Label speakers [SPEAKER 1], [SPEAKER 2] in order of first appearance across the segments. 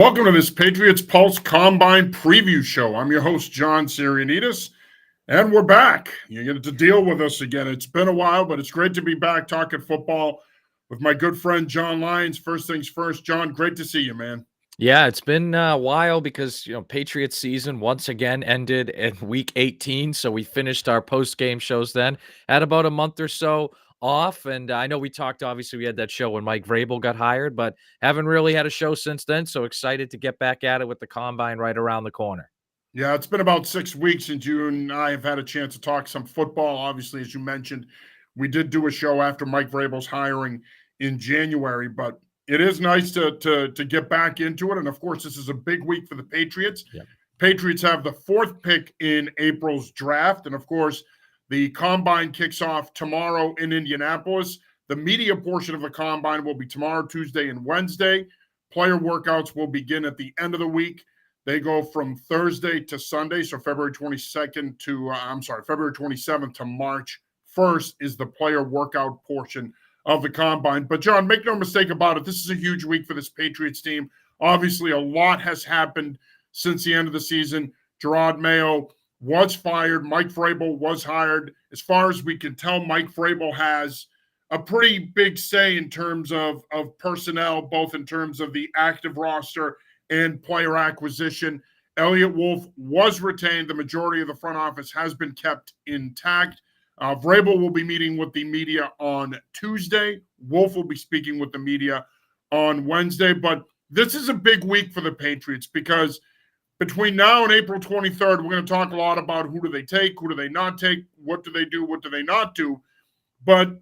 [SPEAKER 1] Welcome to this Patriots Pulse Combine Preview Show. I'm your host, John Sirianidis, and we're back. You get to deal with us again. It's been a while, but it's great to be back talking football with my good friend, John Lyons. First things first, John, great to see you, man.
[SPEAKER 2] Yeah, it's been a while because, Patriots season once again ended in week 18. So we finished our post game shows then, had about a month or so off. And I know we talked, obviously, we had that show when Mike Vrabel got hired, but haven't really had a show since then. So excited to get back at it with the combine right around the corner.
[SPEAKER 1] Yeah, it's been about 6 weeks since you and I have had a chance to talk some football. Obviously, as you mentioned, we did do a show after Mike Vrabel's hiring in January, but it is nice to get back into it. And of course, this is a big week for the Patriots.
[SPEAKER 2] Yep.
[SPEAKER 1] Patriots have the fourth pick in April's draft. And of course, the combine kicks off tomorrow in Indianapolis. The media portion of the combine will be tomorrow, Tuesday, and Wednesday. Player workouts will begin at the end of the week. They go from Thursday to Sunday, so February 22nd to, February 27th to March 1st is the player workout portion of the combine. But, John, make no mistake about it, this is a huge week for this Patriots team. Obviously, a lot has happened since the end of the season. Gerard Mayo was fired. Mike Vrabel was hired. As far as we can tell, Mike Vrabel has a pretty big say in terms of personnel, both in terms of the active roster and player acquisition. Elliott Wolf was retained. The majority of the front office has been kept intact. Vrabel will be meeting with the media on Tuesday. Wolf will be speaking with the media on Wednesday. But this is a big week for the Patriots because between now and April 23rd, we're going to talk a lot about who do they take, who do they not take, what do they do, what do they not do. But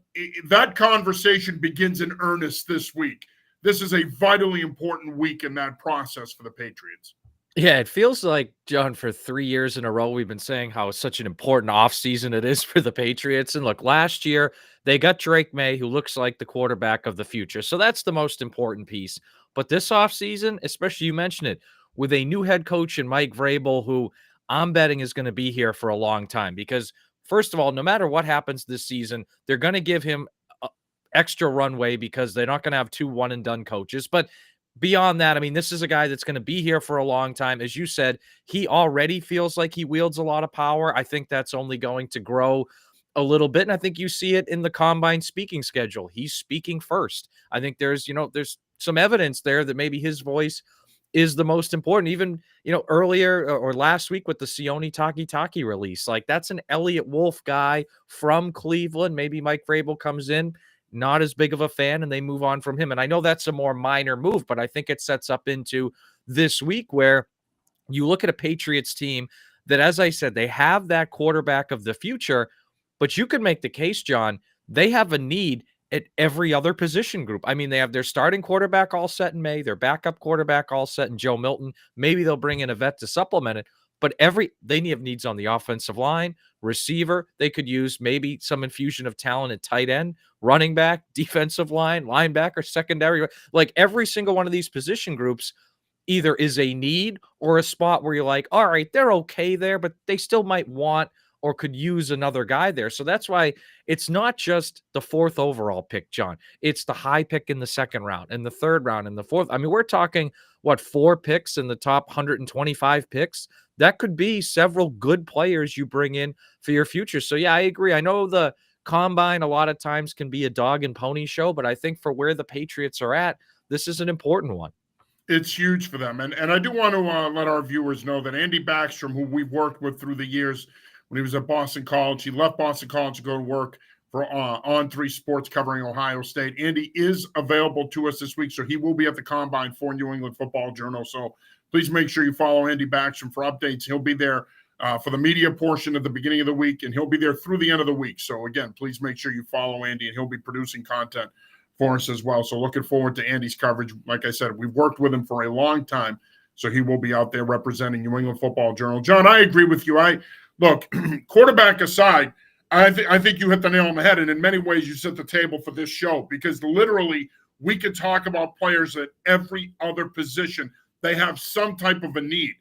[SPEAKER 1] that conversation begins in earnest this week. This is a vitally important week in that process for the Patriots.
[SPEAKER 2] Yeah, it feels like, John, for 3 years in a row, we've been saying how such an important offseason it is for the Patriots. And look, last year, they got Drake May, who looks like the quarterback of the future. So that's the most important piece. But this offseason, especially you mentioned it, with a new head coach and Mike Vrabel, who I'm betting is going to be here for a long time. Because, first of all, no matter what happens this season, they're going to give him extra runway because they're not going to have two one-and-done coaches. But beyond that, I mean, this is a guy that's going to be here for a long time. As you said, he already feels like he wields a lot of power. I think that's only going to grow a little bit. And I think you see it in the combine speaking schedule. He's speaking first. I think there's some evidence there that maybe his voice is the most important. Even, earlier or last week with the Sione Taki release, like that's an Elliott Wolf guy from Cleveland. Maybe Mike Vrabel comes in, not as big of a fan, and they move on from him. And I know that's a more minor move, but I think it sets up into this week where you look at a Patriots team that, as I said, they have that quarterback of the future, but you could make the case, John, they have a need at every other position group. I mean, they have their starting quarterback all set in May, their backup quarterback all set in Joe Milton. Maybe they'll bring in a vet to supplement it, but they have needs on the offensive line, receiver. They could use maybe some infusion of talent at tight end, running back, defensive line, linebacker, secondary. Like every single one of these position groups either is a need or a spot where you're like, all right, they're okay there, but they still might want or could use another guy there. So that's why it's not just the fourth overall pick, John. It's the high pick in the second round and the third round and the fourth. I mean, we're talking, what, 4 picks in the top 125 picks? That could be several good players you bring in for your future. So, yeah, I agree. I know the combine a lot of times can be a dog and pony show, but I think for where the Patriots are at, this is an important one.
[SPEAKER 1] It's huge for them. And I do want to let our viewers know that Andy Backstrom, who we've worked with through the years when he was at Boston College, he left Boston College to go to work for On3 Sports covering Ohio State. Andy is available to us this week, so he will be at the combine for New England Football Journal. So please make sure you follow Andy Backstrom for updates. He'll be there for the media portion at the beginning of the week, and he'll be there through the end of the week. So, again, please make sure you follow Andy, and he'll be producing content for us as well. So looking forward to Andy's coverage. Like I said, we've worked with him for a long time, so he will be out there representing New England Football Journal. John, I agree with you. Look, quarterback aside, I think you hit the nail on the head, and in many ways you set the table for this show because literally we could talk about players at every other position. They have some type of a need.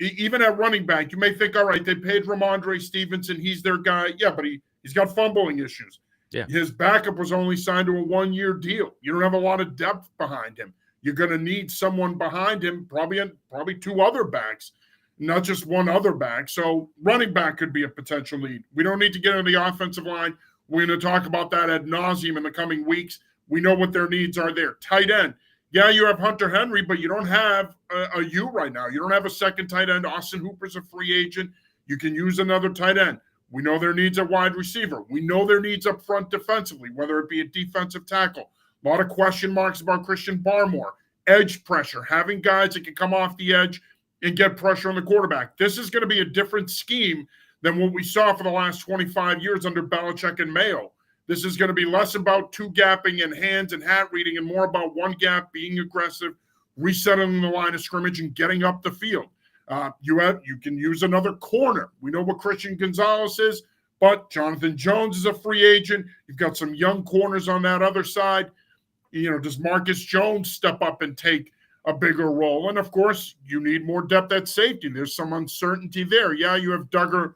[SPEAKER 1] Even at running back, you may think, all right, they paid Ramondre Stevenson. He's their guy. Yeah, but he's got fumbling issues.
[SPEAKER 2] Yeah.
[SPEAKER 1] His backup was only signed to a 1-year deal. You don't have a lot of depth behind him. You're going to need someone behind him, probably two other backs, not just one other back. So running back could be a potential need. We don't need to get into the offensive line. We're going to talk about that ad nauseum in the coming weeks. We know what their needs are there. Tight end. Yeah, you have Hunter Henry, but you don't have a U right now. You don't have a second tight end. Austin Hooper's a free agent. You can use another tight end. We know their needs at wide receiver. We know their needs up front defensively, whether it be a defensive tackle. A lot of question marks about Christian Barmore. Edge pressure, having guys that can come off the edge and get pressure on the quarterback. This is going to be a different scheme than what we saw for the last 25 years under Belichick and Mayo. This is going to be less about two-gapping and hands and hat reading and more about one gap, being aggressive, resetting the line of scrimmage, and getting up the field. You can use another corner. We know what Christian Gonzalez is, but Jonathan Jones is a free agent. You've got some young corners on that other side. Does Marcus Jones step up and take a bigger role? And, of course, you need more depth at safety. There's some uncertainty there. Yeah, you have Duggar,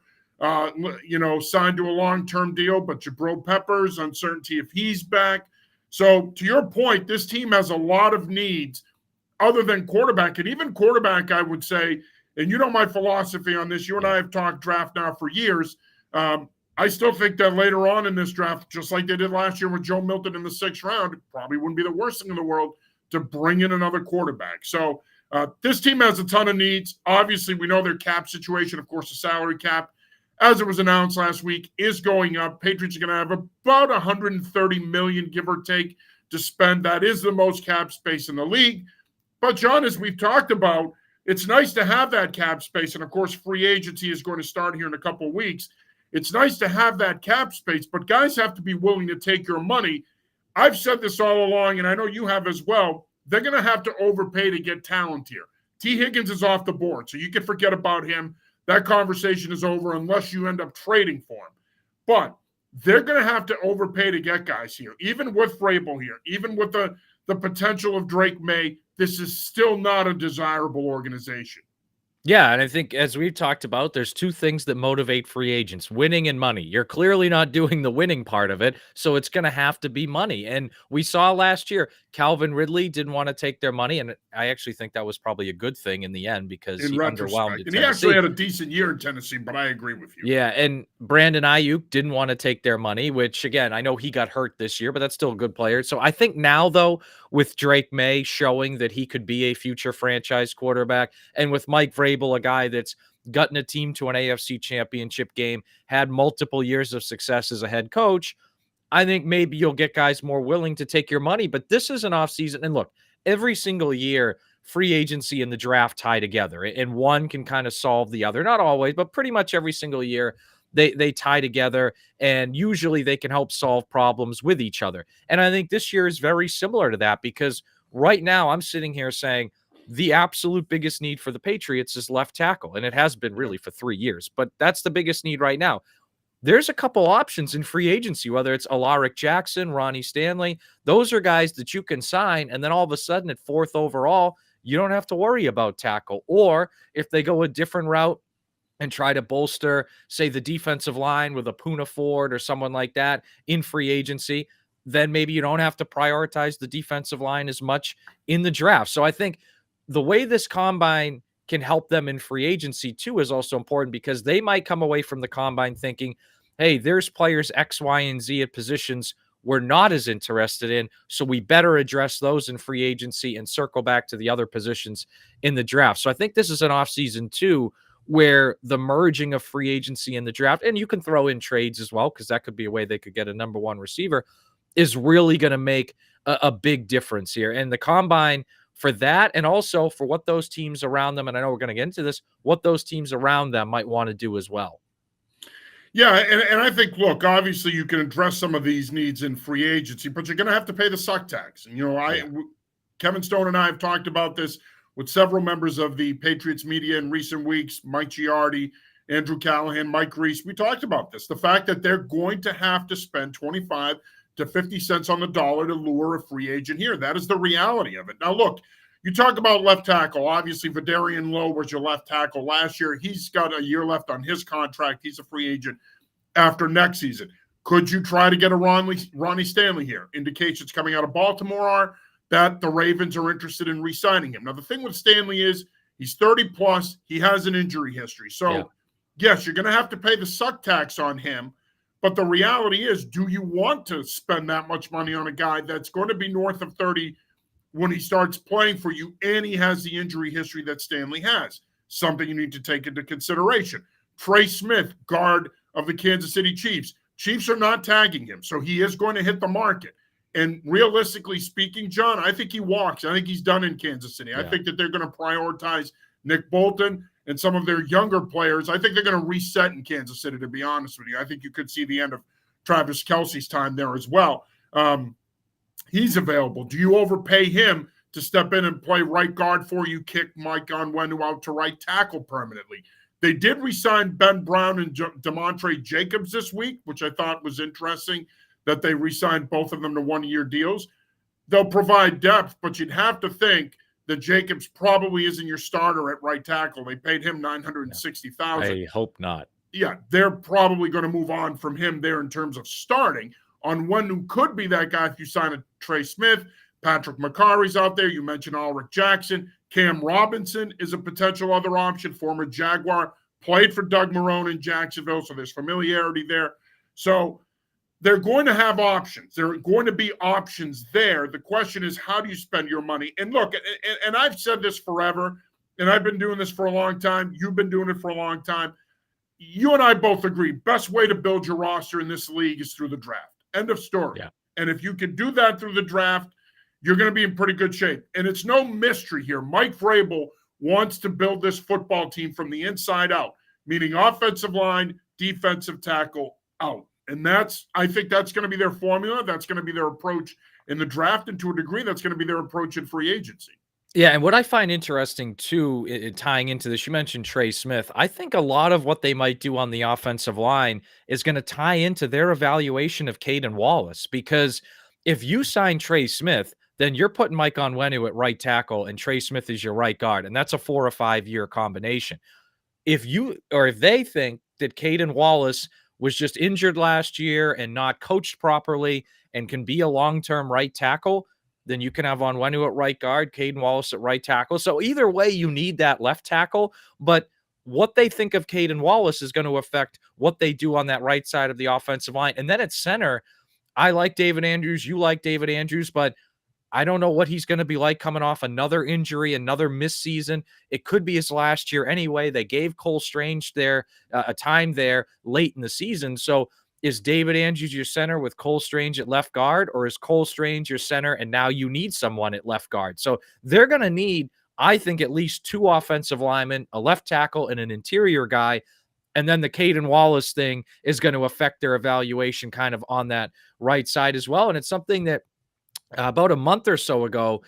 [SPEAKER 1] signed to a long-term deal, but Jabril Peppers, uncertainty if he's back. So, to your point, this team has a lot of needs other than quarterback. And even quarterback, I would say, and you know my philosophy on this, you and I have talked draft now for years. I still think that later on in this draft, just like they did last year with Joe Milton in the 6th round, it probably wouldn't be the worst thing in the world to bring in another quarterback. So this team has a ton of needs. Obviously, we know their cap situation. Of course, the salary cap, as it was announced last week, is going up. Patriots are going to have about $130 million, give or take, to spend. That is the most cap space in the league. But, John, as we've talked about, it's nice to have that cap space. And, of course, free agency is going to start here in a couple of weeks. It's nice to have that cap space, but guys have to be willing to take your money. I've said this all along, and I know you have as well. They're going to have to overpay to get talent here. T. Higgins is off the board, so you can forget about him. That conversation is over unless you end up trading for him. But they're going to have to overpay to get guys here. Even with Vrabel here, even with the potential of Drake May, this is still not a desirable organization.
[SPEAKER 2] Yeah, and I think as we've talked about, there's two things that motivate free agents, winning and money. You're clearly not doing the winning part of it, so it's going to have to be money. And we saw last year, Calvin Ridley didn't want to take their money, and I actually think that was probably a good thing in the end because he underwhelmed.
[SPEAKER 1] And he actually had a decent year in Tennessee, but I agree with you.
[SPEAKER 2] Yeah, and Brandon Ayuk didn't want to take their money, which, again, I know he got hurt this year, but that's still a good player. So I think now, though, with Drake May showing that he could be a future franchise quarterback, and with Mike Vrabel, a guy that's gotten a team to an AFC championship game, had multiple years of success as a head coach, I think maybe you'll get guys more willing to take your money. But this is an offseason. And look, every single year, free agency and the draft tie together, and one can kind of solve the other. Not always, but pretty much every single year they tie together, and usually they can help solve problems with each other. And I think this year is very similar to that because right now I'm sitting here saying the absolute biggest need for the Patriots is left tackle, and it has been really for 3 years, but that's the biggest need right now. There's a couple options in free agency, whether it's Alaric Jackson, Ronnie Stanley. Those are guys that you can sign, and then all of a sudden at 4th overall, you don't have to worry about tackle. Or if they go a different route and try to bolster, say, the defensive line with a Poona Ford or someone like that in free agency, then maybe you don't have to prioritize the defensive line as much in the draft. So I think the way this combine can help them in free agency too is also important because they might come away from the combine thinking, hey, there's players X, Y, and Z at positions we're not as interested in, so we better address those in free agency and circle back to the other positions in the draft. So I think this is an offseason too where the merging of free agency and the draft, and you can throw in trades as well because that could be a way they could get a number one receiver, is really going to make a big difference here. And the combine for that, and also for what those teams around them, and I know we're going to get into this, what those teams around them might want to do as well.
[SPEAKER 1] Yeah, and I think, look, obviously you can address some of these needs in free agency, but you're going to have to pay the suck tax. And, Kevin Stone and I have talked about this with several members of the Patriots media in recent weeks, Mike Giardi, Andrew Callahan, Mike Reese. We talked about this, the fact that they're going to have to spend 25 to 50 cents on the dollar to lure a free agent here. That is the reality of it. Now, look, you talk about left tackle. Obviously, Vidarian Lowe was your left tackle last year. He's got a year left on his contract. He's a free agent after next season. Could you try to get a Ronnie Stanley here? Indications coming out of Baltimore are that the Ravens are interested in re-signing him. Now, the thing with Stanley is he's 30 plus. He has an injury history. So, yes, you're going to have to pay the suck tax on him. But the reality is, do you want to spend that much money on a guy that's going to be north of 30 when he starts playing for you and he has the injury history that Stanley has? Something you need to take into consideration. Trey Smith, guard of the Kansas City Chiefs. Chiefs are not tagging him, so he is going to hit the market. And realistically speaking, John, I think he walks. I think he's done in Kansas City. I think that they're going to prioritize Nick Bolton and some of their younger players. I think they're going to reset in Kansas City, to be honest with you. I think you could see the end of Travis Kelce's time there as well. He's available. Do you overpay him to step in and play right guard for you, kick Mike Onwenu out to right tackle permanently? They did re-sign Ben Brown and DeMontre Jacobs this week, which I thought was interesting, that they re-signed both of them to one-year deals. They'll provide depth, but you'd have to think that Jacobs probably isn't your starter at right tackle. They paid him $960,000.
[SPEAKER 2] I hope not.
[SPEAKER 1] Yeah, they're probably going to move on from him there in terms of starting. On one who could be that guy if you sign a Trey Smith. Patrick McCarry's out there. You mentioned Ulrich Jackson. Cam Robinson is a potential other option, former Jaguar, played for Doug Marrone in Jacksonville, so there's familiarity there. So they're going to have options. There are going to be options there. The question is, how do you spend your money? And look, and I've said this forever, and I've been doing this for a long time. You've been doing it for a long time. You and I both agree, best way to build your roster in this league is through the draft. End of story.
[SPEAKER 2] Yeah.
[SPEAKER 1] And if you can do that through the draft, you're going to be in pretty good shape. And it's no mystery here. Mike Vrabel wants to build this football team from the inside out, meaning offensive line, defensive tackle out. And I think that's going to be their formula. That's going to be their approach in the draft. And to a degree, that's going to be their approach in free agency.
[SPEAKER 2] Yeah, and what I find interesting too, tying into this, you mentioned Trey Smith. I think a lot of what they might do on the offensive line is going to tie into their evaluation of Caden Wallace, because if you sign Trey Smith, then you're putting Mike Onwenu at right tackle and Trey Smith is your right guard, and that's a 4 or 5 year combination. If they think that Caden Wallace was just injured last year and not coached properly and can be a long-term right tackle, then you can have Onwenu at right guard, Caden Wallace at right tackle. So either way, you need that left tackle. But what they think of Caden Wallace is going to affect what they do on that right side of the offensive line. And then at center, I like David Andrews. You like David Andrews, but I don't know what he's going to be like coming off another injury, another missed season. It could be his last year anyway. They gave Cole Strange there a time there late in the season. So is David Andrews your center with Cole Strange at left guard, or is Cole Strange your center and now you need someone at left guard? So they're going to need, I think, at least 2 offensive linemen, a left tackle, and an interior guy. And then the Caden Wallace thing is going to affect their evaluation kind of on that right side as well. And it's something that about a month or so ago,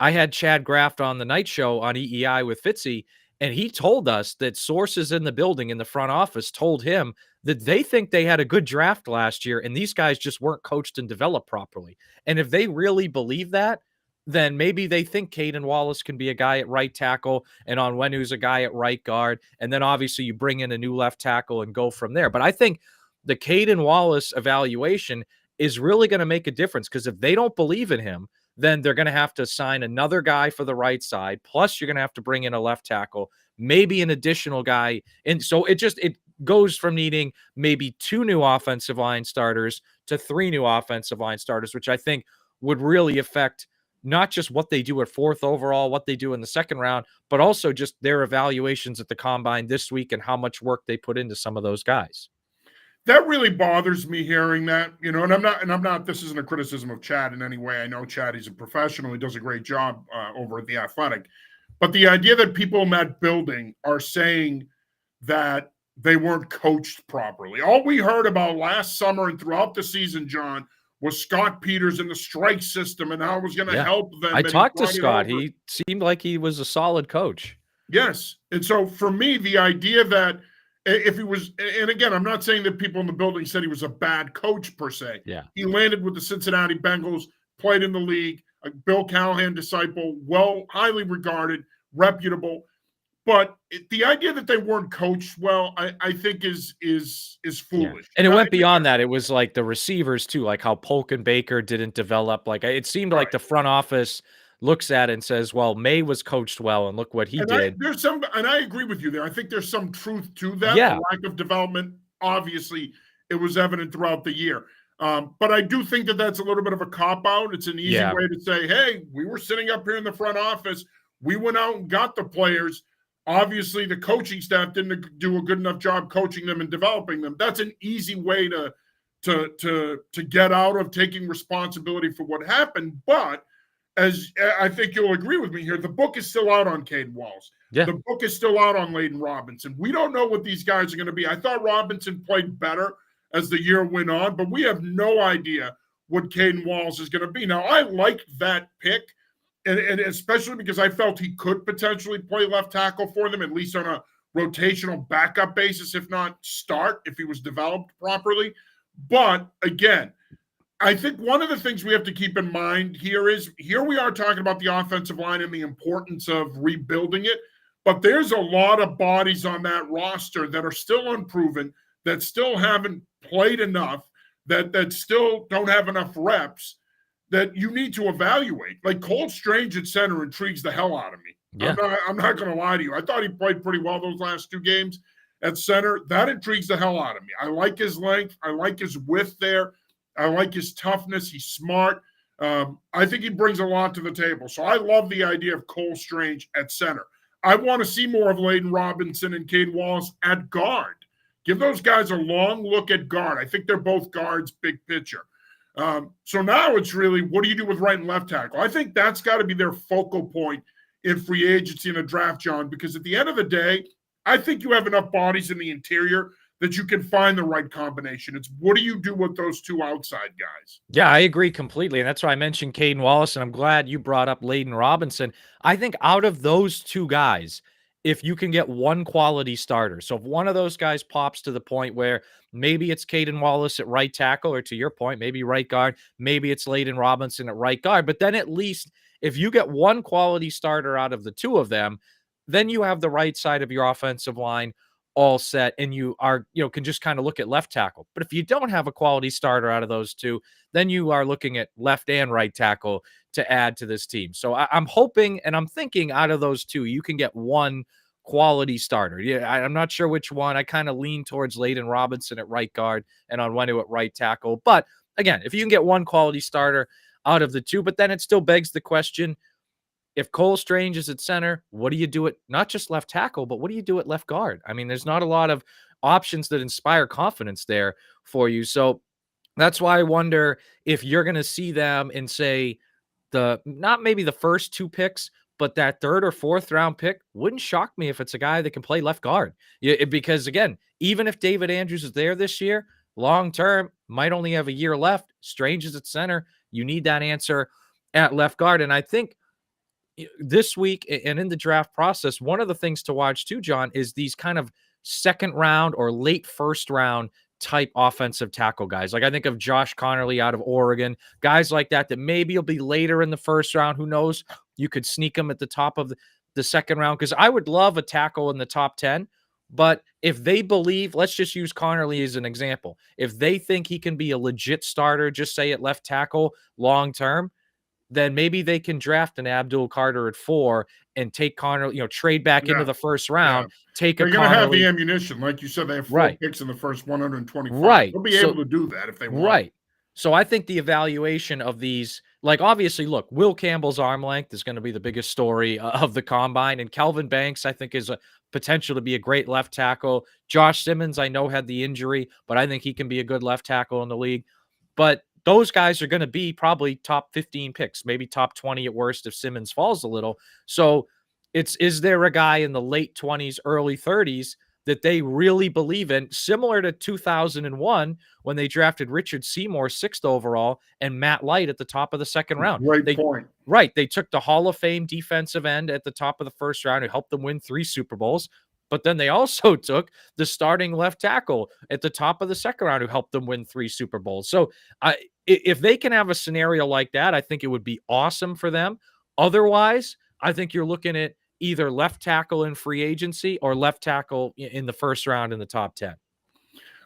[SPEAKER 2] I had Chad Graft on the night show on EEI with Fitzy, and he told us that sources in the building in the front office told him that they think they had a good draft last year and these guys just weren't coached and developed properly. And if they really believe that, then maybe they think Caden Wallace can be a guy at right tackle and Onwenu's a guy at right guard. And then obviously you bring in a new left tackle and go from there. But I think the Caden Wallace evaluation is really going to make a difference, because if they don't believe in him, then they're going to have to sign another guy for the right side. Plus, you're going to have to bring in a left tackle, maybe an additional guy. And so it goes from needing maybe 2 new offensive line starters to 3 new offensive line starters, which I think would really affect not just what they do at 4th overall, what they do in the 2nd round, but also just their evaluations at the combine this week and how much work they put into some of those guys.
[SPEAKER 1] That really bothers me hearing that, and I'm not, this isn't a criticism of Chad in any way. I know Chad, he's a professional. He does a great job over at The Athletic. But the idea that people in that building are saying that they weren't coached properly. All we heard about last summer and throughout the season, John, was Scott Peters and the strike system and how it was going to help them.
[SPEAKER 2] I talked to Scott. He seemed like he was a solid coach.
[SPEAKER 1] Yes. And so for me, the idea that if he was, and again, I'm not saying that people in the building said he was a bad coach per se.
[SPEAKER 2] Yeah.
[SPEAKER 1] He landed with the Cincinnati Bengals, played in the league, a Bill Callahan disciple, highly regarded, reputable. But the idea that they weren't coached well, I think is
[SPEAKER 2] Yeah,
[SPEAKER 1] foolish.
[SPEAKER 2] and it
[SPEAKER 1] Now,
[SPEAKER 2] went beyond that. It was like the receivers too, like how Polk and Baker didn't develop. Like it seemed like
[SPEAKER 1] right.
[SPEAKER 2] the front office looks at it and says, "Well, May was coached well, and look what he did."
[SPEAKER 1] And I agree with you there. I think there's some truth to that. The
[SPEAKER 2] Yeah,
[SPEAKER 1] lack of development, obviously, it was evident throughout the year. But I do think that that's a little bit of a cop out. It's an easy
[SPEAKER 2] yeah,
[SPEAKER 1] way to say, "Hey, we were sitting up here in the front office. We went out and got the players. Obviously, the coaching staff didn't do a good enough job coaching them and developing them." That's an easy way to get out of taking responsibility for what happened. But as I think you'll agree with me here, the book is still out on Caden Wallace.
[SPEAKER 2] yeah.
[SPEAKER 1] The book is still out on Layden Robinson. We don't know what these guys are going to be. I thought Robinson played better as the year went on, but we have no idea what Caden Wallace is going to be. Now, I like that pick, and especially because I felt he could potentially play left tackle for them, at least on a rotational backup basis, if not start, if he was developed properly. But again, I think one of the things we have to keep in mind here is here we are talking about the offensive line and the importance of rebuilding it, but there's a lot of bodies on that roster that are still unproven, that still haven't played enough, that still don't have enough reps that you need to evaluate. Like Cole Strange at center intrigues the hell out of me.
[SPEAKER 2] Yeah.
[SPEAKER 1] I'm not going to lie to you. I thought he played pretty well those last two games at center. That intrigues the hell out of me. I like his length. I like his width there. I like his toughness. He's smart. I think he brings a lot to the table. So I love the idea of Cole Strange at center. I want to see more of Layden Robinson and Caden Wallace at guard. Give those guys a long look at guard. I think they're both guards, big picture. So now it's really, what do you do with right and left tackle? I think that's got to be their focal point in free agency and a draft, John, because at the end of the day, I think you have enough bodies in the interior that you can find the right combination. It's what do you do with those two outside guys?
[SPEAKER 2] Yeah, I agree completely. And that's why I mentioned Caden Wallace, and I'm glad you brought up Layden Robinson. I think out of those two guys, if you can get one quality starter, so if one of those guys pops to the point where maybe it's Caden Wallace at right tackle, or to your point, maybe right guard, maybe it's Layden Robinson at right guard, but then at least if you get one quality starter out of the two of them, then you have the right side of your offensive line all set, and you are, can just kind of look at left tackle. But if you don't have a quality starter out of those two, then you are looking at left and right tackle to add to this team. So I'm hoping and I'm thinking out of those two, you can get one quality starter. Yeah, I'm not sure which one. I kind of lean towards Layden Robinson at right guard and Onwenu at right tackle. But again, if you can get one quality starter out of the two, but then it still begs the question, if Cole Strange is at center, what do you do at not just left tackle, but what do you do at left guard? I mean, there's not a lot of options that inspire confidence there for you. So that's why I wonder if you're going to see them in, say, not maybe the first two picks, but that third or fourth round pick. Wouldn't shock me if it's a guy that can play left guard. Yeah, because again, even if David Andrews is there this year, long term might only have a year left. Strange is at center. You need that answer at left guard. And I think this week and in the draft process, one of the things to watch too, John, is these kind of second round or late first round type offensive tackle guys. Like I think of Josh Connerly out of Oregon, guys like that maybe will be later in the first round. Who knows? You could sneak them at the top of the second round, because I would love a tackle in the top 10. But if they believe, let's just use Connerly as an example. If they think he can be a legit starter, just say at left tackle long term, then maybe they can draft an Abdul Carter at 4 and take Connor, trade back into the first round, take
[SPEAKER 1] They're
[SPEAKER 2] a
[SPEAKER 1] going to have the
[SPEAKER 2] Connerly.
[SPEAKER 1] ammunition. Like you said, they have 4
[SPEAKER 2] Right.
[SPEAKER 1] picks in the first 125.
[SPEAKER 2] Right.
[SPEAKER 1] They'll be able to do that if they want.
[SPEAKER 2] Right. So I think the evaluation of these, like obviously, look, Will Campbell's arm length is going to be the biggest story of the combine. And Kelvin Banks, I think, is a potential to be a great left tackle. Josh Simmons, I know, had the injury, but I think he can be a good left tackle in the league. But those guys are going to be probably top 15 picks, maybe top 20 at worst if Simmons falls a little. So is there a guy in the late 20s, early 30s that they really believe in, similar to 2001 when they drafted Richard Seymour 6th overall and Matt Light at the top of the second round?
[SPEAKER 1] Great point.
[SPEAKER 2] Right. They took the Hall of Fame defensive end at the top of the first round who helped them win 3 Super Bowls. But then they also took the starting left tackle at the top of the second round who helped them win 3 Super Bowls. So if they can have a scenario like that, I think it would be awesome for them. Otherwise, I think you're looking at either left tackle in free agency or left tackle in the first round in the top 10.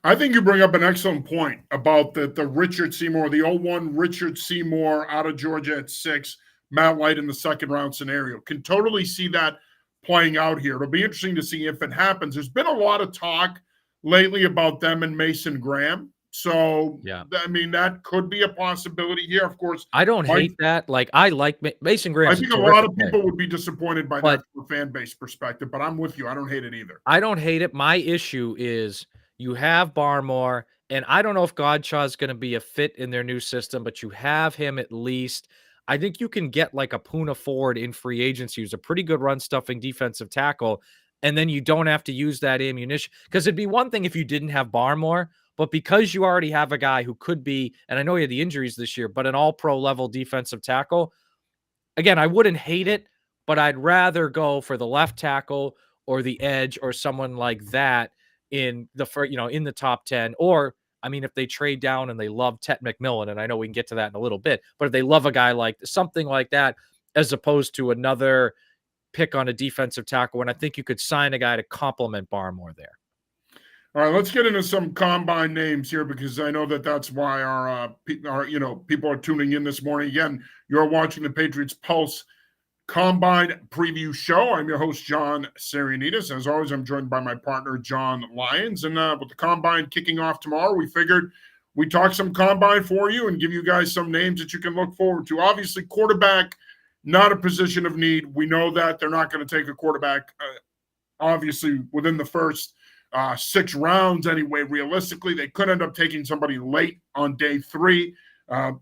[SPEAKER 1] I think you bring up an excellent point about the Richard Seymour, the 0-1 Richard Seymour out of Georgia at 6, Matt Light in the second round scenario. Can totally see that playing out here. It'll be interesting to see if it happens. There's been a lot of talk lately about them and Mason Graham. So,
[SPEAKER 2] yeah,
[SPEAKER 1] I mean, that could be a possibility here. Of course,
[SPEAKER 2] I don't hate that. Like, I like Mason Graham's
[SPEAKER 1] I think
[SPEAKER 2] a
[SPEAKER 1] a lot of
[SPEAKER 2] player.
[SPEAKER 1] people would be disappointed by
[SPEAKER 2] But
[SPEAKER 1] that from a fan base perspective, but I'm with you. I don't hate it either.
[SPEAKER 2] I don't hate it. My issue is you have Barmore, and I don't know if Godshaw is going to be a fit in their new system, but you have him at least. I think you can get like a Puna Ford in free agency, who's a pretty good run stuffing defensive tackle, and then you don't have to use that ammunition. Because it'd be one thing if you didn't have Barmore, but because you already have a guy who could be, and I know he had the injuries this year, but an all-pro level defensive tackle, again, I wouldn't hate it, but I'd rather go for the left tackle or the edge or someone like that in the in the top 10. Or I mean, if they trade down and they love Tet McMillan, and I know we can get to that in a little bit, but if they love a guy like something like that, as opposed to another pick on a defensive tackle, and I think you could sign a guy to complement Barmore there.
[SPEAKER 1] All right, let's get into some combine names here because I know that that's why our people are tuning in this morning. Again, you're watching the Patriots Pulse Combine Preview Show. I'm your host, John Sarianides. As always, I'm joined by my partner, John Lyons. And with the Combine kicking off tomorrow, we figured we'd talk some Combine for you and give you guys some names that you can look forward to. Obviously, quarterback, not a position of need. We know that they're not going to take a quarterback, obviously, within the first 6 rounds anyway. Realistically, they could end up taking somebody late on day 3.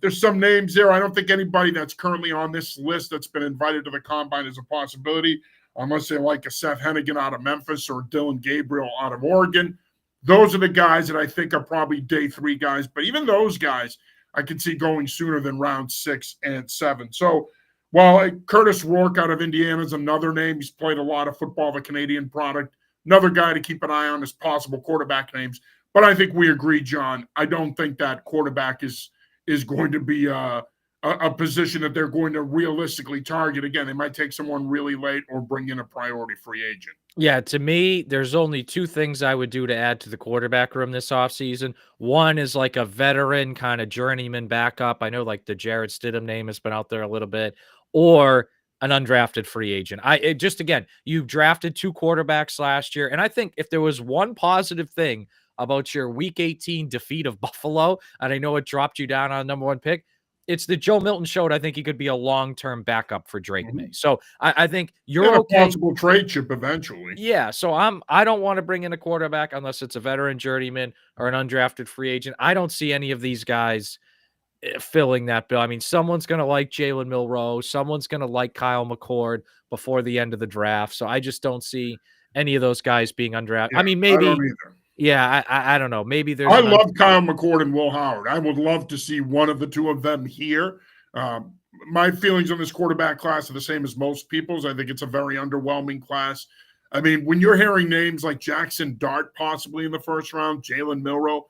[SPEAKER 1] There's some names there. I don't think anybody that's currently on this list that's been invited to the Combine is a possibility, unless they like a Seth Hennigan out of Memphis or Dylan Gabriel out of Oregon. Those are the guys that I think are probably day 3 guys. But even those guys, I can see going sooner than round 6 and 7. So while Curtis Rourke out of Indiana is another name, he's played a lot of football, the Canadian product. Another guy to keep an eye on as possible quarterback names. But I think we agree, John. I don't think that quarterback is going to be a position that they're going to realistically target. Again, they might take someone really late or bring in a priority free agent.
[SPEAKER 2] Yeah, to me, there's only 2 things I would do to add to the quarterback room this offseason. One is like a veteran kind of journeyman backup. I know like the Jared Stidham name has been out there a little bit, or an undrafted free agent. Again, you drafted 2 quarterbacks last year, and I think if there was one positive thing about your Week 18 defeat of Buffalo, and I know it dropped you down on number 1 pick, it's that Joe Milton showed I think he could be a long-term backup for Drake May. So I think you're okay.
[SPEAKER 1] A possible trade chip eventually.
[SPEAKER 2] Yeah, so I don't want to bring in a quarterback unless it's a veteran journeyman or an undrafted free agent. I don't see any of these guys filling that bill. I mean, someone's going to like Jalen Milroe. Someone's going to like Kyle McCord before the end of the draft. So I just don't see any of those guys being undrafted.
[SPEAKER 1] Yeah,
[SPEAKER 2] I mean, maybe.
[SPEAKER 1] I don't either.
[SPEAKER 2] Yeah, I don't know. Maybe there's.
[SPEAKER 1] I love Kyle McCord and Will Howard. I would love to see one of the 2 of them here. My feelings on this quarterback class are the same as most people's. I think it's a very underwhelming class. I mean, when you're hearing names like Jackson Dart possibly in the first round, Jalen Milroe,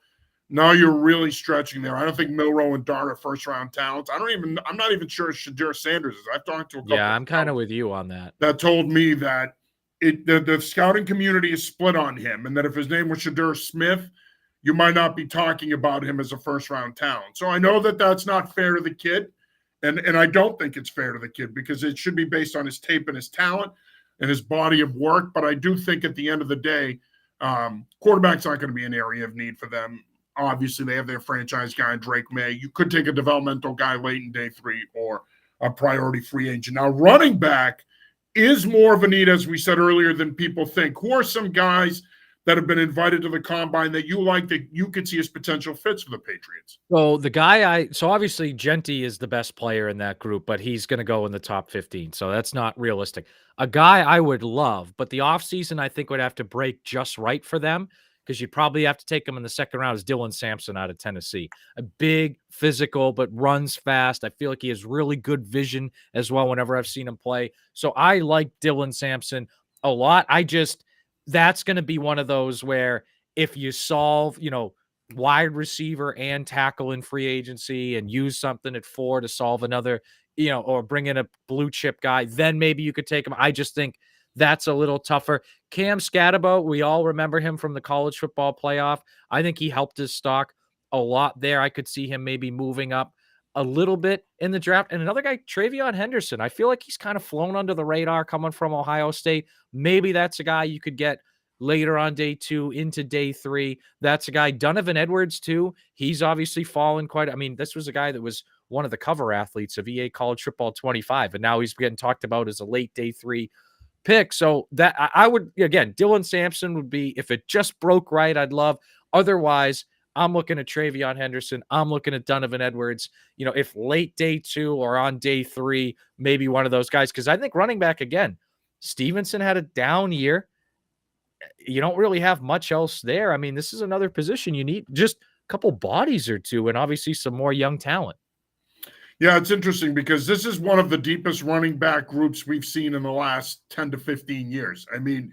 [SPEAKER 1] now you're really stretching there. I don't think Milroe and Dart are first-round talents. I'm not even sure Shadir Sanders is. I've talked to a couple.
[SPEAKER 2] Yeah, I'm kind of with you on that.
[SPEAKER 1] That told me that the scouting community is split on him, and that if his name was Shadir Smith, you might not be talking about him as a first-round talent. So I know that that's not fair to the kid, and I don't think it's fair to the kid because it should be based on his tape and his talent and his body of work. But I do think at the end of the day, quarterback's not going to be an area of need for them. Obviously, they have their franchise guy, Drake May. You could take a developmental guy late in day 3 or a priority free agent. Now, running back is more of a need, as we said earlier, than people think. Who are some guys that have been invited to the Combine that you like that you could see as potential fits for the Patriots?
[SPEAKER 2] So so obviously Genty is the best player in that group, but he's going to go in the top 15. So that's not realistic. A guy I would love, but the offseason I think would have to break just right for them because you'd probably have to take him in the second round is Dylan Sampson out of Tennessee. A big, physical, but runs fast. I feel like he has really good vision as well whenever I've seen him play. So I like Dylan Sampson a lot. That's going to be one of those where if you solve, wide receiver and tackle in free agency and use something at 4 to solve another, or bring in a blue chip guy, then maybe you could take him. I just think That's a little tougher. Cam Scatterbo, we all remember him from the college football playoff. I think he helped his stock a lot there. I could see him maybe moving up a little bit in the draft. And another guy, Travion Henderson. I feel like he's kind of flown under the radar coming from Ohio State. Maybe that's a guy you could get later on day 2 into day 3. That's a guy. Donovan Edwards, too. He's obviously fallen quite. I mean, this was a guy that was one of the cover athletes of EA College Football 25, and now he's getting talked about as a late day 3 pick. So that I would, again, Dylan Sampson would be, if it just broke right, I'd love. Otherwise, I'm looking at Travion Henderson. I'm looking at Donovan Edwards. If late day 2 or on day 3, maybe one of those guys. Because I think running back, again, Stevenson had a down year. You don't really have much else there. I mean, this is another position you need just a couple bodies or two, and obviously some more young talent.
[SPEAKER 1] Yeah, it's interesting because this is one of the deepest running back groups we've seen in the last 10 to 15 years. I mean,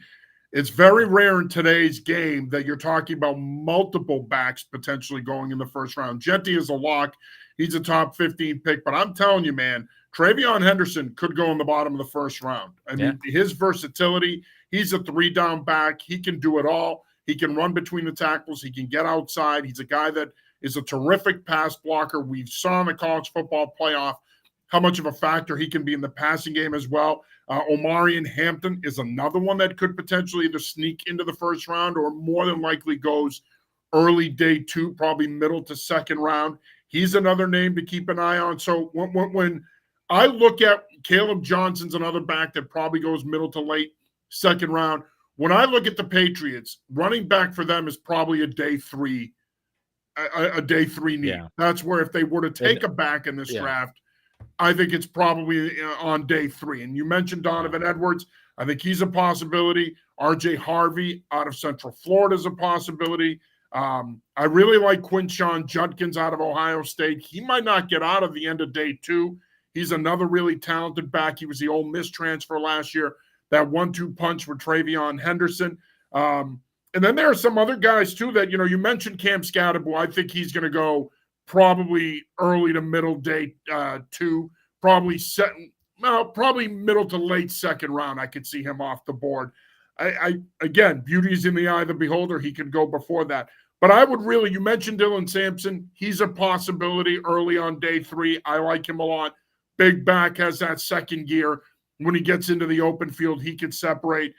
[SPEAKER 1] it's very rare in today's game that you're talking about multiple backs potentially going in the first round. Jetty is a lock. He's a top 15 pick. But I'm telling you, man, Travion Henderson could go in the bottom of the first round. I mean, his versatility, he's a 3-down back. He can do it all. He can run between the tackles. He can get outside. He's a guy that is a terrific pass blocker. We saw in the college football playoff how much of a factor he can be in the passing game as well. Omarion Hampton is another one that could potentially either sneak into the first round or more than likely goes early day 2, probably middle to second round. He's another name to keep an eye on. So when I look at Caleb Johnson's another back that probably goes middle to late second round. When I look at the Patriots, running back for them is probably a day 3 need.
[SPEAKER 2] Yeah.
[SPEAKER 1] That's where if they were to take a back in this draft, I think it's probably on day 3. And you mentioned Donovan Edwards. I think he's a possibility. RJ Harvey out of Central Florida is a possibility. I really like Quinshon Judkins out of Ohio State. He might not get out of the end of day 2. He's another really talented back. He was the Ole Miss transfer last year. That 1-2 punch with Travion Henderson. And then there are some other guys, too, that, you mentioned Cam Scatterbo. I think he's going to go probably early to middle day 2, probably middle to late second round. I could see him off the board. Again, beauty is in the eye of the beholder. He could go before that. But I would really, you mentioned Dylan Sampson. He's a possibility early on day 3. I like him a lot. Big back, has that second gear. When he gets into the open field, he could separate.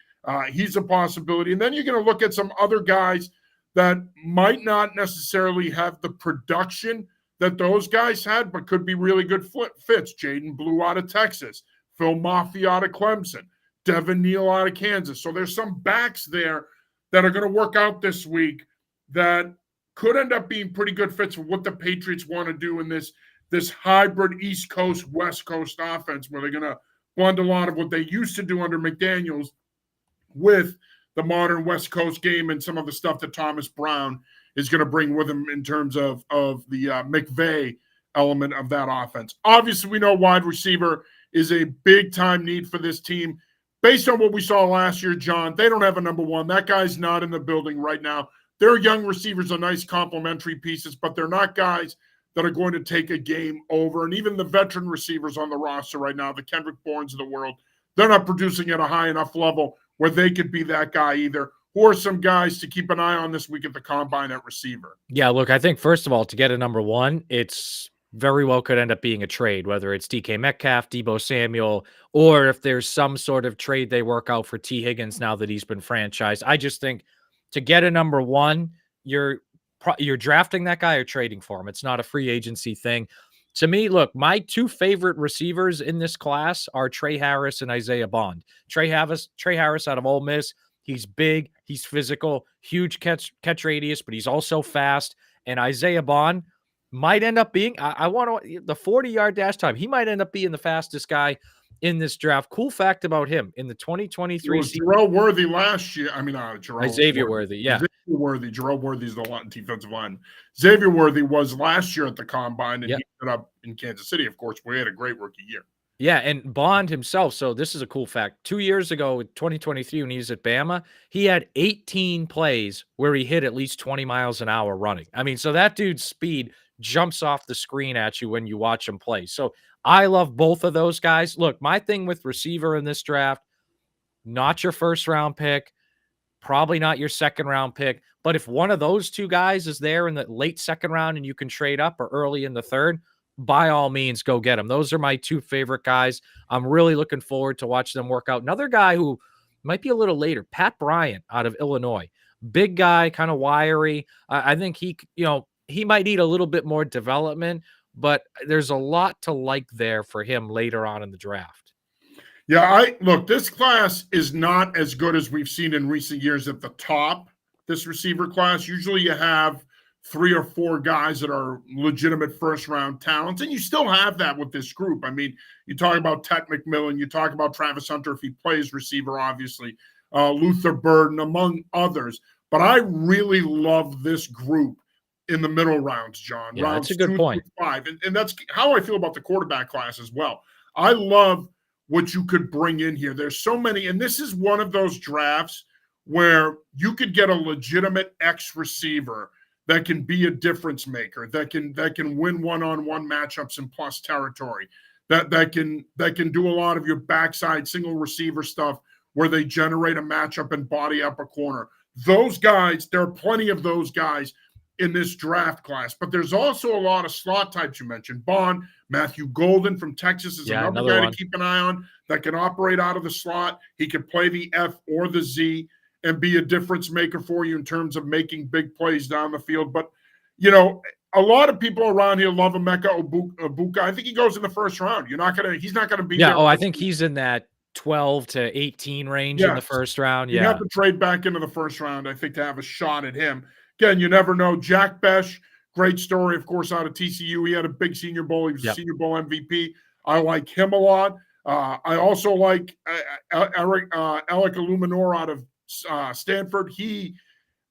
[SPEAKER 1] He's a possibility. And then you're going to look at some other guys that might not necessarily have the production that those guys had, but could be really good fits. Jaden Blue out of Texas, Phil Mafia out of Clemson, Devin Neal out of Kansas. So there's some backs there that are going to work out this week that could end up being pretty good fits for what the Patriots want to do in this hybrid East Coast, West Coast offense, where they're going to blend a lot of what they used to do under McDaniels with the modern West Coast game and some of the stuff that Thomas Brown is going to bring with him in terms of the McVay element of that offense. Obviously, we know wide receiver is a big-time need for this team. Based on what we saw last year, John, they don't have a number 1. That guy's not in the building right now. Their young receivers are nice complementary pieces, but they're not guys that are going to take a game over. And even the veteran receivers on the roster right now, the Kendrick Bournes of the world, they're not producing at a high enough level where they could be that guy either. Who are some guys to keep an eye on this week at the combine at receiver?
[SPEAKER 2] Yeah, look, I think first of all, to get a number 1, it's very well could end up being a trade, whether it's DK Metcalf, Deebo Samuel, or if there's some sort of trade they work out for T. Higgins now that he's been franchised. I just think to get a number 1, you're drafting that guy or trading for him. It's not a free agency thing. To me, look, my 2 favorite receivers in this class are Trey Harris and Isaiah Bond. Trey Harris out of Ole Miss. He's big, he's physical, huge catch radius, but he's also fast. And Isaiah Bond might end up being, I want to, the 40-yard dash time. He might end up being the fastest guy in this draft. Cool fact about him in the 2023
[SPEAKER 1] season. Jarrell Worthy last year. I mean,
[SPEAKER 2] Xavier Worthy. Yeah.
[SPEAKER 1] Xavier Worthy. Jarrell Worthy's the defensive line. Xavier Worthy was last year at the combine, and he ended up in Kansas City, of course, where he had a great rookie year.
[SPEAKER 2] Yeah, and Bond himself, so this is a cool fact. 2 years ago, 2023, when he was at Bama, he had 18 plays where he hit at least 20 miles an hour running. I mean, so that dude's speed jumps off the screen at you when you watch him play. So I love both of those guys. Look, my thing with receiver in this draft, not your first round pick, probably not your second round pick. But if one of those two guys is there in the late second round and you can trade up, or early in the third, by all means, go get them. Those are my two favorite guys. I'm really looking forward to watching them work out. Another guy who might be a little later, Pat Bryant out of Illinois. Big guy, kind of wiry. I think he might need a little bit more development, but there's a lot to like there for him later on in the draft.
[SPEAKER 1] Yeah, look, this class is not as good as we've seen in recent years at the top. This receiver class, usually you have 3 or 4 guys that are legitimate first round talents, and you still have that with this group. I mean, you talk about Ted McMillan, you talk about Travis Hunter if he plays receiver, obviously, Luther Burden, among others. But I really love this group in the middle rounds, John.
[SPEAKER 2] Yeah,
[SPEAKER 1] rounds
[SPEAKER 2] that's a good
[SPEAKER 1] 2
[SPEAKER 2] point.
[SPEAKER 1] through 5, and that's how I feel about the quarterback class as well. I love what you could bring in here. There's so many, and this is one of those drafts where you could get a legitimate X receiver that can be a difference maker, that can win one-on-one matchups in plus territory, that can do a lot of your backside single receiver stuff where they generate a matchup and body up a corner. Those guys, there are plenty of those guys in this draft class, but there's also a lot of slot types you mentioned. Bond, Matthew Golden from Texas is another guy to keep an eye on that can operate out of the slot. He can play the F or the Z and be a difference maker for you in terms of making big plays down the field. But, you know, a lot of people around here love Emeka Egbuka. I think he goes in the first round. He's not going to be there.
[SPEAKER 2] I think he's in that 12 to 18 range in the first round.
[SPEAKER 1] You have to trade back into the first round, I think, to have a shot at him. Again, you never know. Jack Besh, great story, of course, out of TCU. He had a big Senior Bowl. He was a Senior Bowl MVP. I like him a lot. I also like Alec Illuminor out of Stanford. He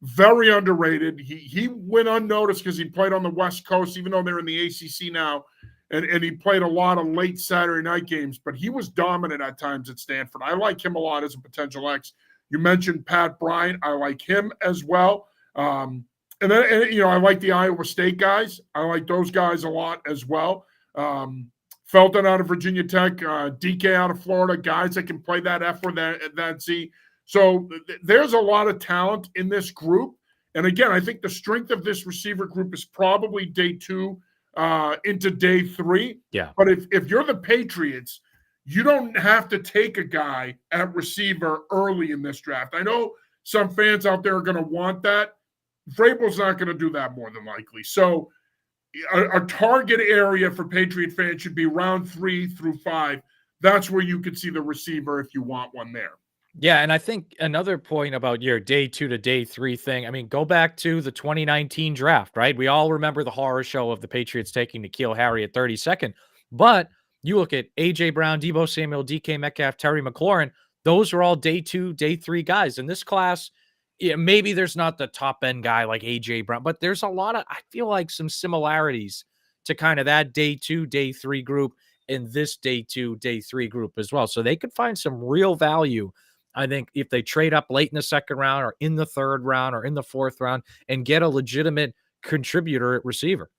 [SPEAKER 1] very underrated. He went unnoticed because he played on the West Coast, even though they're in the ACC now, and he played a lot of late Saturday night games. But he was dominant at times at Stanford. I like him a lot as a potential X. You mentioned Pat Bryant. I like him as well. And I like the Iowa State guys. I like those guys a lot as well. Felton out of Virginia Tech, DK out of Florida, guys that can play that F or that Z. So there's a lot of talent in this group. And again, I think the strength of this receiver group is probably day 2 into day 3.
[SPEAKER 2] Yeah.
[SPEAKER 1] But if you're the Patriots, you don't have to take a guy at receiver early in this draft. I know some fans out there are going to want that. Vrabel's not going to do that more than likely. So a target area for Patriot fans should be round 3 through 5. That's where you could see the receiver if you want one there.
[SPEAKER 2] Yeah, and I think another point about your day 2 to day 3 thing, I mean, go back to the 2019 draft, right? We all remember the horror show of the Patriots taking N'Keal Harry at 32nd. But you look at A.J. Brown, Deebo Samuel, DK Metcalf, Terry McLaurin, those are all day 2, day 3 guys. In this class, maybe there's not the top end guy like A.J. Brown, but there's a lot of, I feel like, some similarities to kind of that day 2, day 3 group in this day 2, day 3 group as well. So they could find some real value, I think, if they trade up late in the second round or in the third round or in the fourth round and get a legitimate contributor at receiver.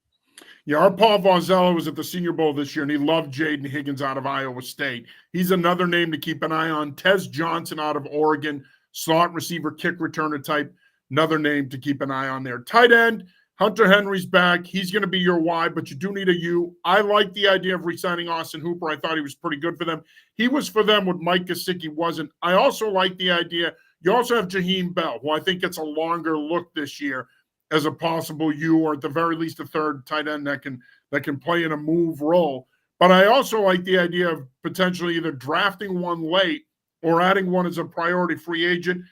[SPEAKER 1] Yeah, our Paul Vozella was at the Senior Bowl this year, and he loved Jaden Higgins out of Iowa State. He's another name to keep an eye on. Tez Johnson out of Oregon, slot receiver, kick returner type, another name to keep an eye on there. Tight end, Hunter Henry's back. He's going to be your Y, but you do need a U. I like the idea of re-signing Austin Hooper. I thought he was pretty good for them. He was for them what Mike Gesicki wasn't. I also like the idea. You also have Jaheim Bell, who I think gets a longer look this year as a possible U, or at the very least a third tight end that can play in a move role. But I also like the idea of potentially either drafting one late or adding one as a priority free agent.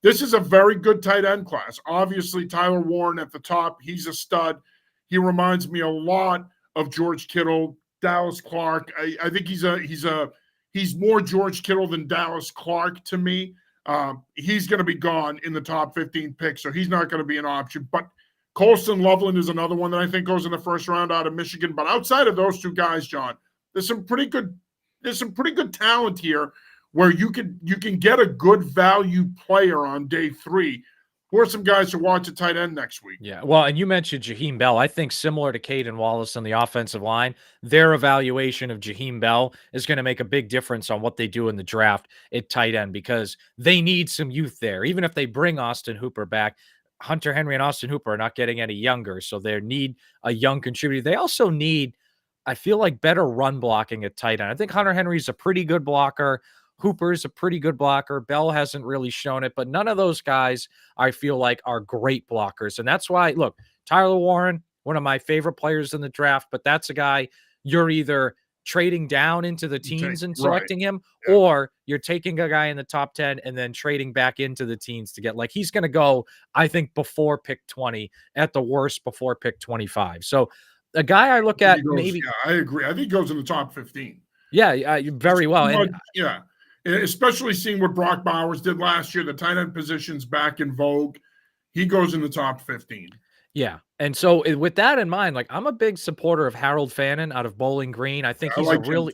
[SPEAKER 1] This is a very good tight end class. Obviously, Tyler Warren at the top. He's a stud. He reminds me a lot of George Kittle, Dallas Clark. I think he's more George Kittle than Dallas Clark to me. He's going to be gone in the top 15 picks, so he's not going to be an option. But Colston Loveland is another one that I think goes in the first round out of Michigan. But outside of those two guys, John, there's some pretty good talent here where you can get a good value player on day 3 Who are some guys to watch at tight end next week?
[SPEAKER 2] Yeah. Well, and you mentioned Jaheim Bell. I think similar to Caden Wallace on the offensive line, their evaluation of Jaheim Bell is going to make a big difference on what they do in the draft at tight end because they need some youth there. Even if they bring Austin Hooper back, Hunter Henry and Austin Hooper are not getting any younger. So they need a young contributor. They also need, I feel like, better run blocking at tight end. I think Hunter Henry's a pretty good blocker. Hooper's a pretty good blocker. Bell hasn't really shown it, but none of those guys I feel like are great blockers. And that's why, look, Tyler Warren, one of my favorite players in the draft, but that's a guy you're either trading down into the teens and selecting him,
[SPEAKER 1] Yeah.
[SPEAKER 2] or you're taking a guy in the top 10 and then trading back into the teens to get, like, he's going to go, I think, before pick 20, at the worst before pick 25. So a guy I look at maybe.
[SPEAKER 1] Yeah, I agree. I think he goes in the top 15.
[SPEAKER 2] Yeah, very well.
[SPEAKER 1] And yeah, especially seeing what Brock Bowers did last year, the tight end position's back in vogue. He goes in the top 15.
[SPEAKER 2] Yeah. And so with that in mind, like, I'm a big supporter of Harold Fannin out of Bowling Green. I think he's a really,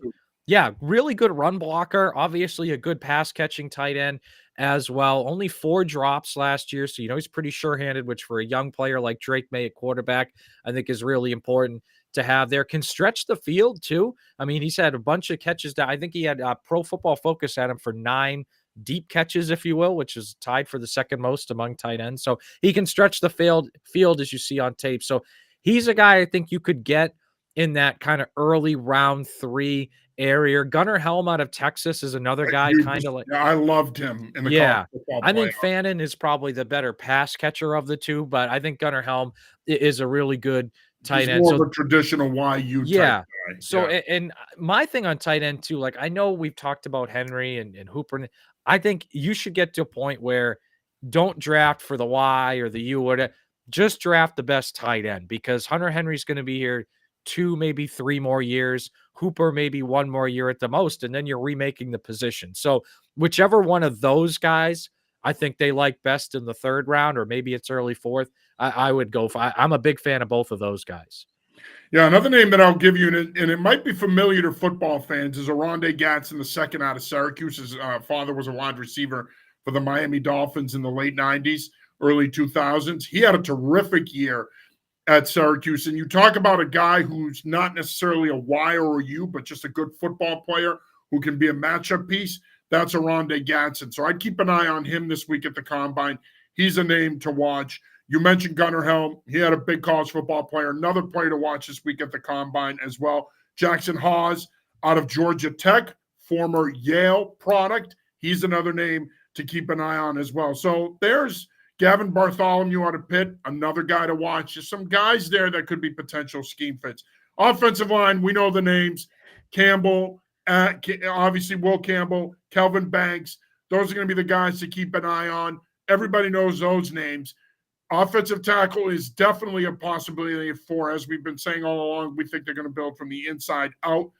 [SPEAKER 2] really good run blocker. Obviously a good pass catching tight end as well. Only 4 drops last year. So, he's pretty sure-handed, which for a young player like Drake May at quarterback, I think is really important to have there. Can stretch the field too. I mean, he's had a bunch of catches down. I think he had Pro Football Focus at him for 9 deep catches, if you will, which is tied for the second most among tight ends. So he can stretch the field as you see on tape. So he's a guy I think you could get in that kind of early round 3 area. Gunnar Helm out of Texas is another guy, kind of like.
[SPEAKER 1] Yeah, I loved him in the college football
[SPEAKER 2] I think Fannin is probably the better pass catcher of the two, but I think Gunnar Helm is a really good tight end.
[SPEAKER 1] More of a traditional YU type guy.
[SPEAKER 2] So, and my thing on tight end too, like, I know we've talked about Henry and Hooper. I think you should get to a point where don't draft for the Y or the U, or just draft the best tight end, because Hunter Henry's going to be here 2, maybe 3 more years. Hooper maybe 1 more year at the most, and then you're remaking the position. So whichever one of those guys I think they like best in the 3rd round, or maybe it's early 4th, I would go for. I'm a big fan of both of those guys.
[SPEAKER 1] Yeah, another name that I'll give you, and it might be familiar to football fans, is Oronde Gadsden, the second out of Syracuse. His father was a wide receiver for the Miami Dolphins in the late 90s, early 2000s. He had a terrific year at Syracuse. And you talk about a guy who's not necessarily a Y or a U, but just a good football player who can be a matchup piece. That's Oronde Gadsden. So I'd keep an eye on him this week at the Combine. He's a name to watch. You mentioned Gunnar Helm. He had a big college football player. Another player to watch this week at the Combine as well. Jackson Hawes out of Georgia Tech, former Yale product. He's another name to keep an eye on as well. So there's Gavin Bartholomew out of Pitt, another guy to watch. There's some guys there that could be potential scheme fits. Offensive line, we know the names. Campbell, obviously Will Campbell, Kelvin Banks. Those are going to be the guys to keep an eye on. Everybody knows those names. Offensive tackle is definitely a possibility for, as we've been saying all along, we think they're going to build from the inside out.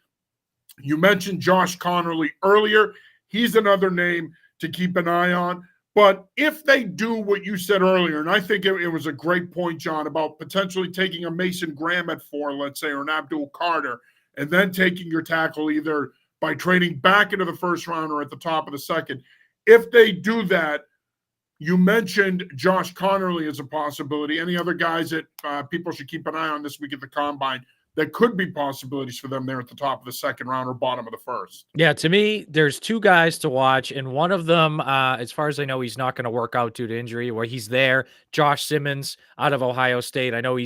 [SPEAKER 1] You mentioned Josh Connerly earlier. He's another name to keep an eye on. But if they do what you said earlier, and I think it was a great point, John, about potentially taking a Mason Graham at 4, let's say, or an Abdul Carter, and then taking your tackle either by trading back into the 1st round or at the top of the 2nd. If they do that, you mentioned Josh Connerly as a possibility. Any other guys that people should keep an eye on this week at the Combine that could be possibilities for them there at the top of the 2nd round or bottom of the 1st?
[SPEAKER 2] Yeah, to me, there's 2 guys to watch, and one of them, as far as I know, he's not going to work out due to injury, where he's there. Josh Simmons out of Ohio State. I know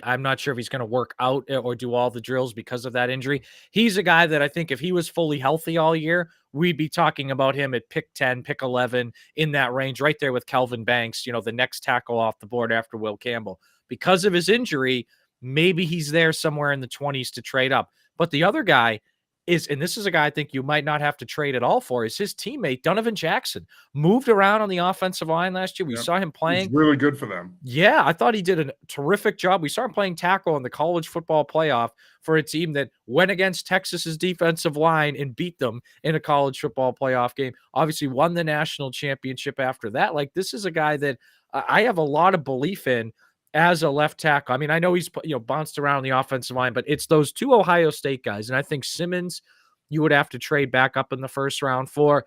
[SPEAKER 2] I'm not sure if he's going to work out or do all the drills because of that injury. He's a guy that I think if he was fully healthy all year, we'd be talking about him at pick 10, pick 11, in that range, right there with Kelvin Banks, the next tackle off the board after Will Campbell. Because of his injury, maybe he's there somewhere in the 20s to trade up. But the other guy is, and this is a guy I think you might not have to trade at all for, is his teammate, Donovan Jackson. Moved around on the offensive line last year. We saw him playing.
[SPEAKER 1] He's really good for them.
[SPEAKER 2] Yeah, I thought he did a terrific job. We saw him playing tackle in the college football playoff for a team that went against Texas's defensive line and beat them in a college football playoff game. Obviously won the national championship after that. Like, this is a guy that I have a lot of belief in as a left tackle. I mean, I know he's bounced around the offensive line, but it's those 2 Ohio State guys. And I think Simmons, you would have to trade back up in the 1st round for.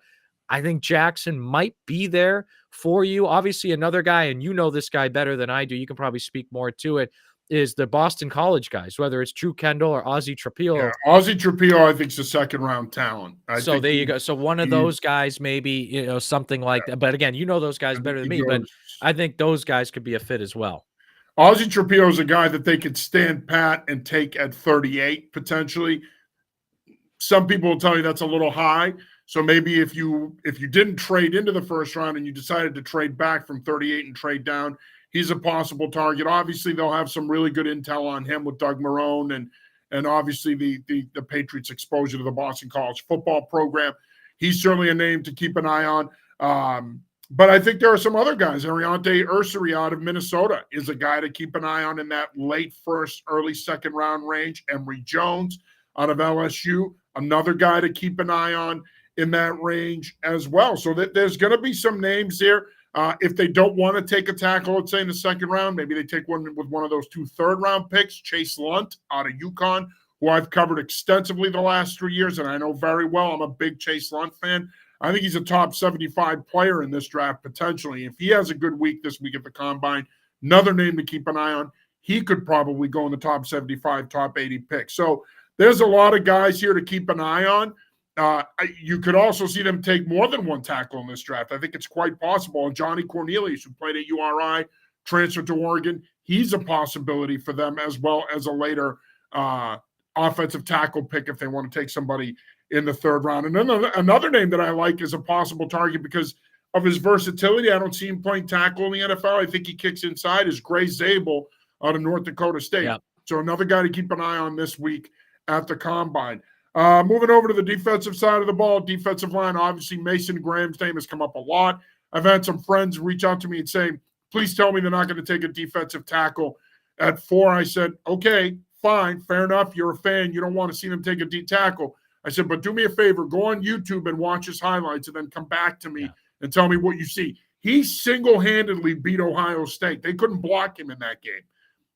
[SPEAKER 2] I think Jackson might be there for you. Obviously, another guy, and you know this guy better than I do. You can probably speak more to it. Is the Boston College guys, whether it's Drew Kendall or Ozzie
[SPEAKER 1] Yeah,
[SPEAKER 2] Trapilo.
[SPEAKER 1] Ozzie Trapilo, I think, is a second-round talent. I
[SPEAKER 2] So
[SPEAKER 1] think
[SPEAKER 2] there you go. So one of
[SPEAKER 1] he's
[SPEAKER 2] those guys, maybe, something like that. But again, you know those guys
[SPEAKER 1] I think
[SPEAKER 2] better than
[SPEAKER 1] he
[SPEAKER 2] me. But
[SPEAKER 1] goes
[SPEAKER 2] I think those guys could be a fit as well.
[SPEAKER 1] Ozzie Trapilo is a guy that they could stand pat and take at 38 potentially. Some people will tell you that's a little high. So maybe if you didn't trade into the first round and you decided to trade back from 38 and trade down, he's a possible target. Obviously, they'll have some really good intel on him with Doug Marrone and obviously the Patriots' exposure to the Boston College football program. He's certainly a name to keep an eye on. But I think there are some other guys. Ariante Ursary out of Minnesota is a guy to keep an eye on in that late first, early second round range. Emory Jones out of LSU, another guy to keep an eye on in that range as well. So there's going to be some names there. If they don't want to take a tackle, let's say in the second round, maybe they take one with one of those 2 third-round picks. Chase Lunt out of UConn, who I've covered extensively the last 3 years, and I know very well. I'm a big Chase Lunt fan. I think he's a top 75 player in this draft potentially. If he has a good week this week at the Combine, another name to keep an eye on. He could probably go in the top 75, top 80 picks. So there's a lot of guys here to keep an eye on. You could also see them take more than one tackle in this draft. I think it's quite possible. And Johnny Cornelius, who played at URI, transferred to Oregon, he's a possibility for them as well as a later offensive tackle pick if they want to take somebody in the third round. And then another name that I like is a possible target because of his versatility. I don't see him playing tackle in the NFL. I think he kicks inside is Gray Zabel out of North Dakota State.
[SPEAKER 2] Yeah.
[SPEAKER 1] So another guy to keep an eye on this week at the Combine. Moving over to the defensive side of the ball, defensive line, obviously Mason Graham's name has come up a lot. I've had some friends reach out to me and say, please tell me they're not going to take a defensive tackle at 4. I said, okay, fine, fair enough. You're a fan. You don't want to see them take a D tackle. I said, but do me a favor, go on YouTube and watch his highlights and then come back to me and tell me what you see. He single-handedly beat Ohio State. They couldn't block him in that game.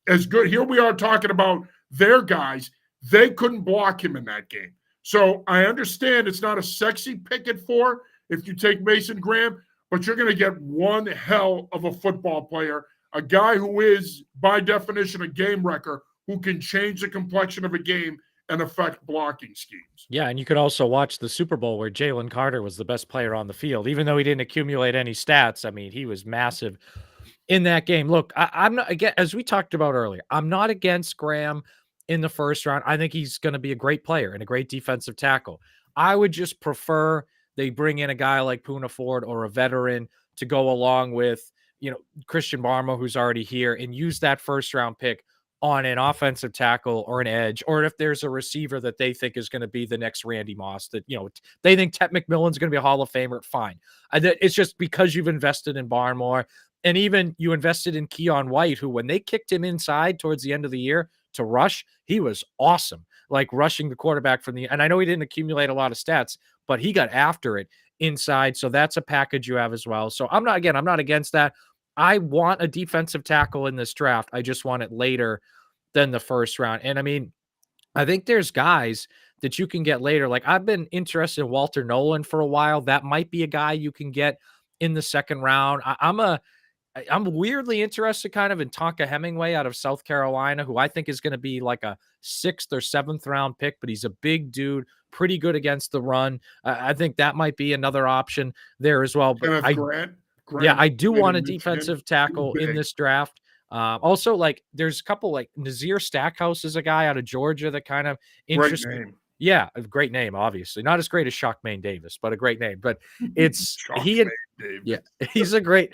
[SPEAKER 1] As good, here we are talking about their guys. They couldn't block him in that game. So I understand it's not a sexy pick at 4 if you take Mason Graham, but you're going to get one hell of a football player, a guy who is, by definition, a game wrecker who can change the complexion of a game and affect blocking schemes.
[SPEAKER 2] Yeah, and you could also watch the Super Bowl where Jalen Carter was the best player on the field, even though he didn't accumulate any stats. I mean, he was massive in that game. Look, I'm not again, as we talked about earlier, I'm not against Graham in the first round. I think he's going to be a great player and a great defensive tackle. I would just prefer they bring in a guy like Poona Ford or a veteran to go along with, Christian Barmore, who's already here, and use that first round pick on an offensive tackle or an edge, or if there's a receiver that they think is going to be the next Randy Moss, that, they think Ted McMillan's going to be a Hall of Famer, fine. It's just because you've invested in Barmore, and even you invested in Keon White, who, when they kicked him inside towards the end of the year to rush, he was awesome, like rushing the quarterback from and I know he didn't accumulate a lot of stats, but he got after it inside. So that's a package you have as well. So I'm not against that. I want a defensive tackle in this draft. I just want it later than the first round. And I mean, I think there's guys that you can get later. Like, I've been interested in Walter Nolan for a while. That might be a guy you can get in the second round. I'm weirdly interested kind of in Tonka Hemingway out of South Carolina, who I think is going to be like a 6th or 7th round pick, but he's a big dude, pretty good against the run. I think that might be another option there as well. But
[SPEAKER 1] Kenneth Grant.
[SPEAKER 2] Yeah, I do want a
[SPEAKER 1] Michigan.
[SPEAKER 2] defensive tackle in this draft. Also, like, there's a couple, like Nazir Stackhouse is a guy out of Georgia that kind of interesting.
[SPEAKER 1] Great name.
[SPEAKER 2] Yeah, a great name, obviously. Not as great as Shockmain Davis, but a great name. But it's Davis. Yeah, he's a great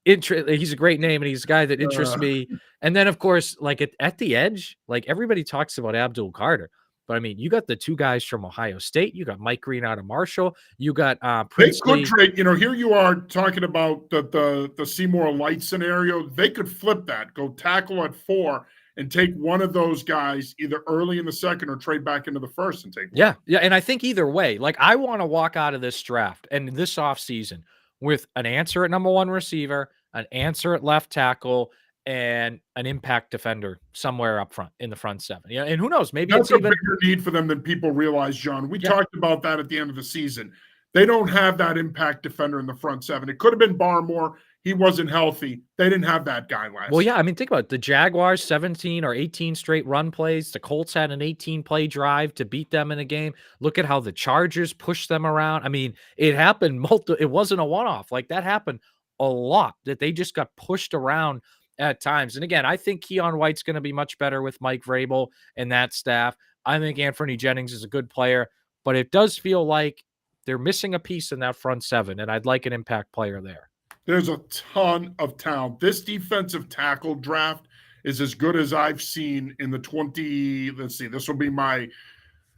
[SPEAKER 2] he's a great name, and he's a guy that interests me. And then, of course, like at the edge, like, everybody talks about Abdul Carter. But I mean, you got the 2 guys from Ohio State. You got Mike Green out of Marshall. You got Princely.
[SPEAKER 1] They could trade. Here you are talking about the Seymour Light scenario. They could flip that, go tackle at 4, and take one of those guys either early in the second or trade back into the first and take one.
[SPEAKER 2] Yeah. And I think either way, like, I want to walk out of this draft and this offseason with an answer at number 1 receiver, an answer at left tackle, and an impact defender somewhere up front in the front 7. Yeah, and who knows? Maybe
[SPEAKER 1] that's
[SPEAKER 2] it's
[SPEAKER 1] a
[SPEAKER 2] even
[SPEAKER 1] bigger need for them than people realize, John. We talked about that at the end of the season. They don't have that impact defender in the front seven. It could have been Barmore. He wasn't healthy. They didn't have that guy
[SPEAKER 2] Well,
[SPEAKER 1] last
[SPEAKER 2] yeah,
[SPEAKER 1] year.
[SPEAKER 2] I mean, think about it. The Jaguars 17 or 18 straight run plays. The Colts had an 18 play drive to beat them in a game. Look at how the Chargers pushed them around. I mean, it happened it wasn't a one-off. Like that happened a lot that they just got pushed around at times. And again, I think Keon White's going to be much better with Mike Vrabel and that staff. I think Anthony Jennings is a good player, but it does feel like they're missing a piece in that front seven, and I'd like an impact player there.
[SPEAKER 1] There's a ton of talent. This defensive tackle draft is as good as I've seen in the 20. Let's see, this will be my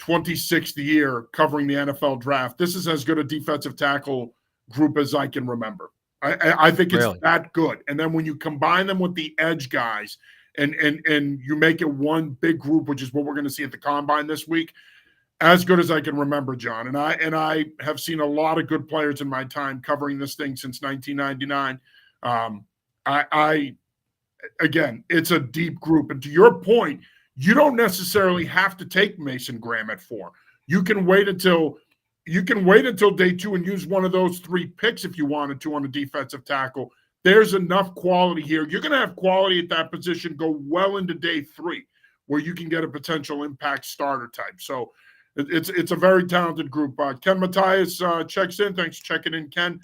[SPEAKER 1] 26th year covering the NFL draft. This is as good a defensive tackle group as I can remember. I think it's
[SPEAKER 2] Really?
[SPEAKER 1] that good. And then when you combine them with the edge guys and you make it one big group, which is what we're going to see at the combine this week, as good as I can remember, John. And I have seen a lot of good players in my time covering this thing since 1999. Again, it's a deep group. And to your point, you don't necessarily have to take Mason Graham at 4. You can wait until day 2 and use one of those 3 picks if you wanted to on a defensive tackle. There's enough quality here. You're going to have quality at that position go well into day 3, where you can get a potential impact starter type. So it's a very talented group. Ken Matthias checks in. Thanks for checking in, Ken.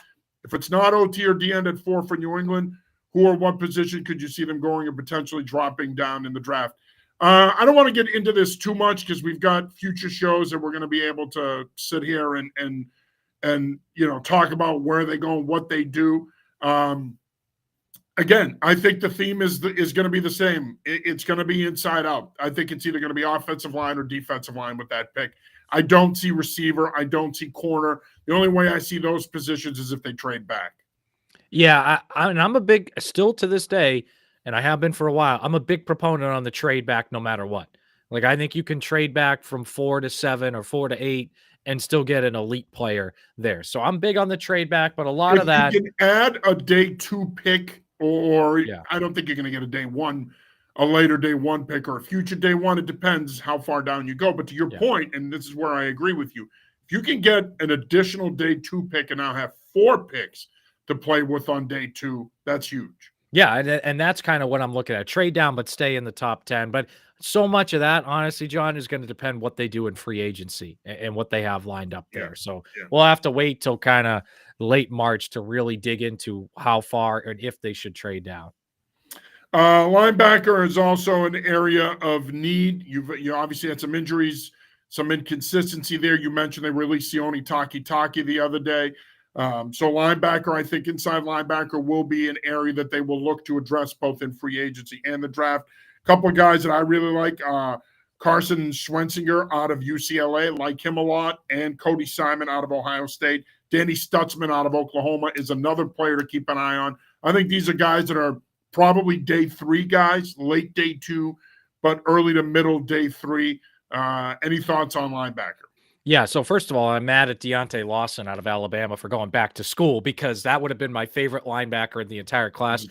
[SPEAKER 1] If it's not OT or D end at 4 for New England, who or what position could you see them going and potentially dropping down in the draft? I don't want to get into this too much because we've got future shows that we're going to be able to sit here and talk about where they go and what they do. Again, I think the theme is going to be the same. It's going to be inside out. I think it's either going to be offensive line or defensive line with that pick. I don't see receiver. I don't see corner. The only way I see those positions is if they trade back.
[SPEAKER 2] Yeah, I'm a big, still to this day, and I have been for a while, I'm a big proponent on the trade back no matter what. Like, I think you can trade back from 4 to 7 or 4 to 8 and still get an elite player there. So I'm big on the trade back, but a lot of that.
[SPEAKER 1] If you can add a day 2 pick, or
[SPEAKER 2] Yeah.
[SPEAKER 1] I don't think you're going to get a later day 1 pick or a future day 1. It depends how far down you go. But to your point, and this is where I agree with you, if you can get an additional day 2 pick and now have 4 picks to play with on day 2, that's huge.
[SPEAKER 2] Yeah, and that's kind of what I'm looking at. Trade down, but stay in the top 10. But so much of that, honestly, John, is going to depend what they do in free agency and what they have lined up there. So we'll have to wait till kind of late March to really dig into how far and if they should trade down.
[SPEAKER 1] Linebacker is also an area of need. You obviously had some injuries, some inconsistency there. You mentioned they released Sione Taki the other day. So linebacker, I think inside linebacker will be an area that they will look to address both in free agency and the draft. A couple of guys that I really like, Carson Schwensinger out of UCLA, like him a lot, and Cody Simon out of Ohio State. Danny Stutzman out of Oklahoma is another player to keep an eye on. I think these are guys that are probably day 3 guys, late day 2, but early to middle day 3. Any thoughts on linebacker?
[SPEAKER 2] Yeah, so first of all, I'm mad at Deontay Lawson out of Alabama for going back to school because that would have been my favorite linebacker in the entire class.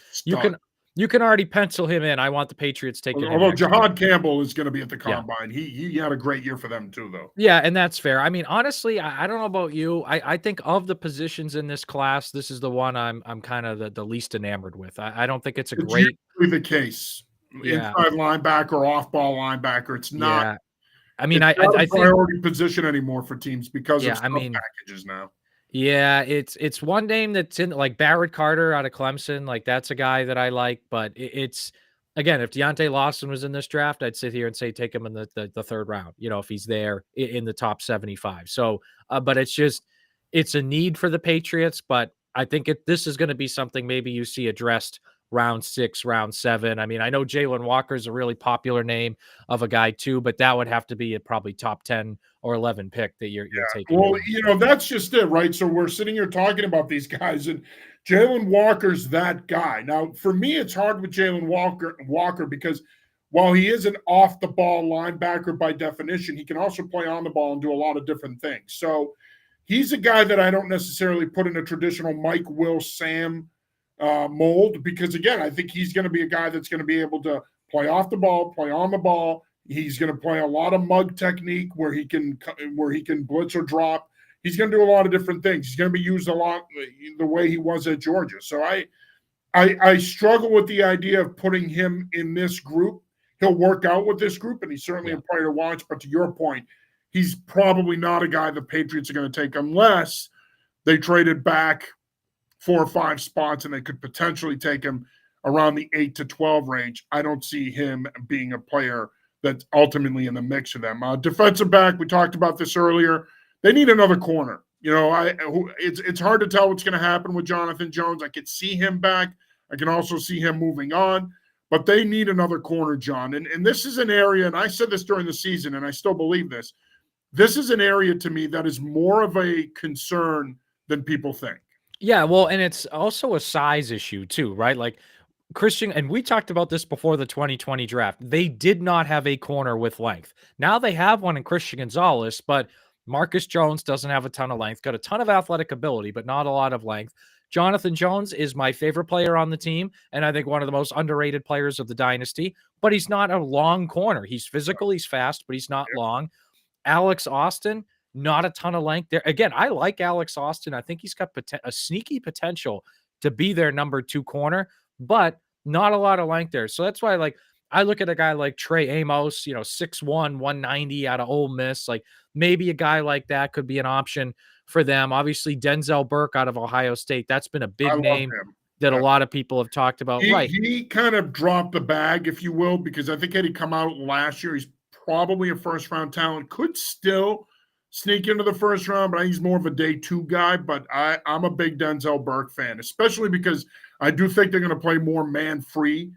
[SPEAKER 2] You can already pencil him in. I want the Patriots taking him.
[SPEAKER 1] Although Jahad Campbell is going to be at the combine.
[SPEAKER 2] Yeah.
[SPEAKER 1] He had a great year for them too, though.
[SPEAKER 2] Yeah, and that's fair. I mean, honestly, I don't know about you. I think of the positions in this class, this is the one I'm kind of the least enamored with. I don't think it's great.
[SPEAKER 1] Usually the case.
[SPEAKER 2] Yeah.
[SPEAKER 1] Inside linebacker or off-ball linebacker. It's not.
[SPEAKER 2] Yeah. I mean,
[SPEAKER 1] it's not
[SPEAKER 2] I
[SPEAKER 1] a priority position anymore for teams because of packages now.
[SPEAKER 2] Yeah, it's one name that's in, like Barrett Carter out of Clemson. Like that's a guy that I like, but it's again, if Deontay Lawson was in this draft, I'd sit here and say take him in the 3rd round. If he's there in the top 75. So, but it's a need for the Patriots. But I think this is going to be something maybe you see addressed round 6, round 7. I mean, I know Jalen Walker is a really popular name of a guy too, but that would have to be a probably top 10 or 11 pick that you're taking.
[SPEAKER 1] Well, that's just it, right? So we're sitting here talking about these guys, and Jalen Walker's that guy. Now, for me, it's hard with Jalen Walker because while he is an off-the-ball linebacker by definition, he can also play on the ball and do a lot of different things. So he's a guy that I don't necessarily put in a traditional Mike, Will, Sam mold because, again, I think he's going to be a guy that's going to be able to play off the ball, play on the ball. He's going to play a lot of mug technique where he can blitz or drop. he's going to do a lot of different things. He's going to be used a lot the way he was at Georgia. So I struggle with the idea of putting him in this group. He'll work out with this group, and he's certainly a player to watch. But to your point, he's probably not a guy the Patriots are going to take unless they traded back 4 or 5 spots and they could potentially take him around the 8 to 12 range. I don't see him being a player that's ultimately in the mix for them. Defensive back, we talked about this earlier. They need another corner. It's hard to tell what's going to happen with Jonathan Jones. I could see him back. I can also see him moving on. But they need another corner, John. And this is an area, and I said this during the season, and I still believe this. This is an area to me that is more of a concern than people think.
[SPEAKER 2] Yeah, well, and it's also a size issue too, right? Like Christian, and we talked about this before the 2020 draft. They did not have a corner with length. Now they have one in Christian Gonzalez, but Marcus Jones doesn't have a ton of length, got a ton of athletic ability, but not a lot of length. Jonathan Jones is my favorite player on the team, and I think one of the most underrated players of the dynasty, but he's not a long corner. He's physical, he's fast, but he's not long. Alex Austin, not a ton of length there. Again, I like Alex Austin. I think he's got a sneaky potential to be their number 2 corner, but not a lot of length there. So that's why, like, I look at a guy like Trey Amos, 6'1", 190 out of Ole Miss. Like, maybe a guy like that could be an option for them. Obviously, Denzel Burke out of Ohio State. That's been a big name that a lot of people have talked about.
[SPEAKER 1] He kind of dropped the bag, if you will, because I think had he come out last year, he's probably a first-round talent. Could still sneak into the first round, but I think he's more of a day 2 guy. But I'm a big Denzel Burke fan, especially because I do think they're going to play more man-free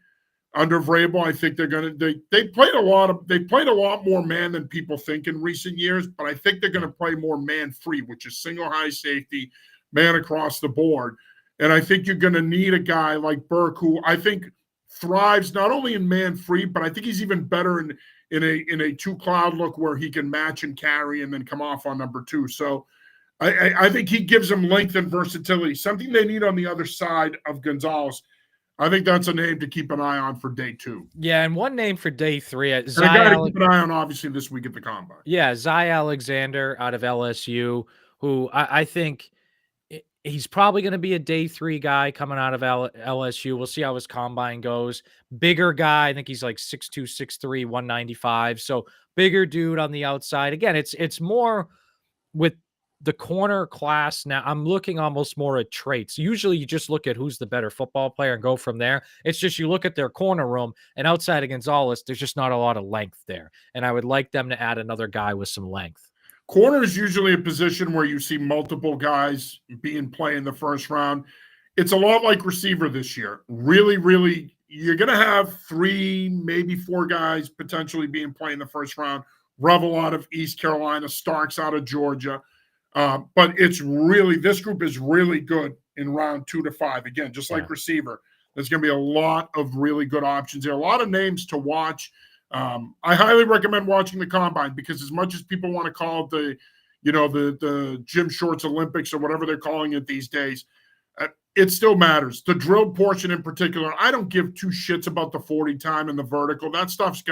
[SPEAKER 1] under Vrabel. I think they're going to they played a lot more man than people think in recent years, but I think they're going to play more man-free, which is single high safety, man across the board. And I think you're going to need a guy like Burke, who I think thrives not only in man-free, but I think he's even better in a 2 cloud look where he can match and carry and then come off on number 2. So I think he gives them length and versatility, something they need on the other side of Gonzalez. I think that's a name to keep an eye on for day 2.
[SPEAKER 2] Yeah, and one name for day 3.
[SPEAKER 1] And a guy to keep an eye on, obviously, this week at the Combine.
[SPEAKER 2] Yeah, Zy Alexander out of LSU, who I think he's probably going to be a day 3 guy coming out of LSU. We'll see how his combine goes. Bigger guy. I think he's like 6'2", 6'3", 195. So bigger dude on the outside. Again, it's more with the corner class. Now I'm looking almost more at traits. Usually you just look at who's the better football player and go from there. It's just, you look at their corner room, and outside of Gonzalez, there's just not a lot of length there. And I would like them to add another guy with some length.
[SPEAKER 1] Corner is usually a position where you see multiple guys being played in the first round. It's a lot like receiver this year. Really, really, you're going to have 3, maybe 4 guys potentially being played in the first round. Revel out of East Carolina, Starks out of Georgia. But it's really, this group is really good in round 2 to 5. Again, just like receiver, there's going to be a lot of really good options there. A lot of names to watch. I highly recommend watching the Combine, because as much as people want to call it the Jim Shorts Olympics or whatever they're calling it these days, it still matters. The drill portion in particular, I don't give 2 shits about the 40 time and the vertical. That stuff's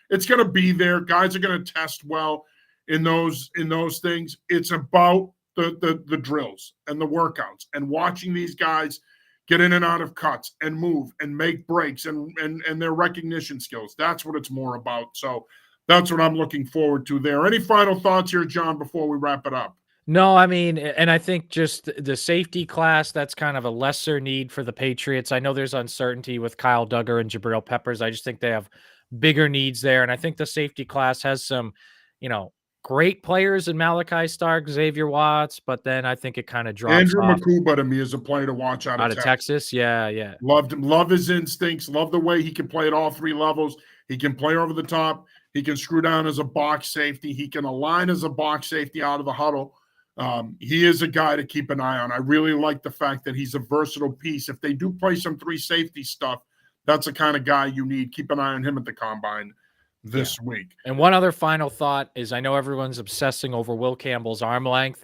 [SPEAKER 1] it's gonna be there. Guys are gonna test well in those things. It's about the drills and the workouts and watching these guys get in and out of cuts and move and make breaks and their recognition skills. That's what it's more about. So that's what I'm looking forward to there. Any final thoughts here, John, before we wrap it up?
[SPEAKER 2] No, I mean, and I think just the safety class, that's kind of a lesser need for the Patriots. I know there's uncertainty with Kyle Duggar and Jabril Peppers. I just think they have bigger needs there. And I think the safety class has some, great players in Malachi Stark, Xavier Watts, but then I think it kind of drops
[SPEAKER 1] Andrew
[SPEAKER 2] off.
[SPEAKER 1] Makuba to me is a player to watch out of
[SPEAKER 2] Texas. Yeah.
[SPEAKER 1] Loved him. Love his instincts. Love the way he can play at all 3 levels. He can play over the top. He can screw down as a box safety. He can align as a box safety out of the huddle. He is a guy to keep an eye on. I really like the fact that he's a versatile piece. If they do play some 3 safety stuff, that's the kind of guy you need. Keep an eye on him at the Combine this week.
[SPEAKER 2] And one other final thought is, I know everyone's obsessing over Will Campbell's arm length.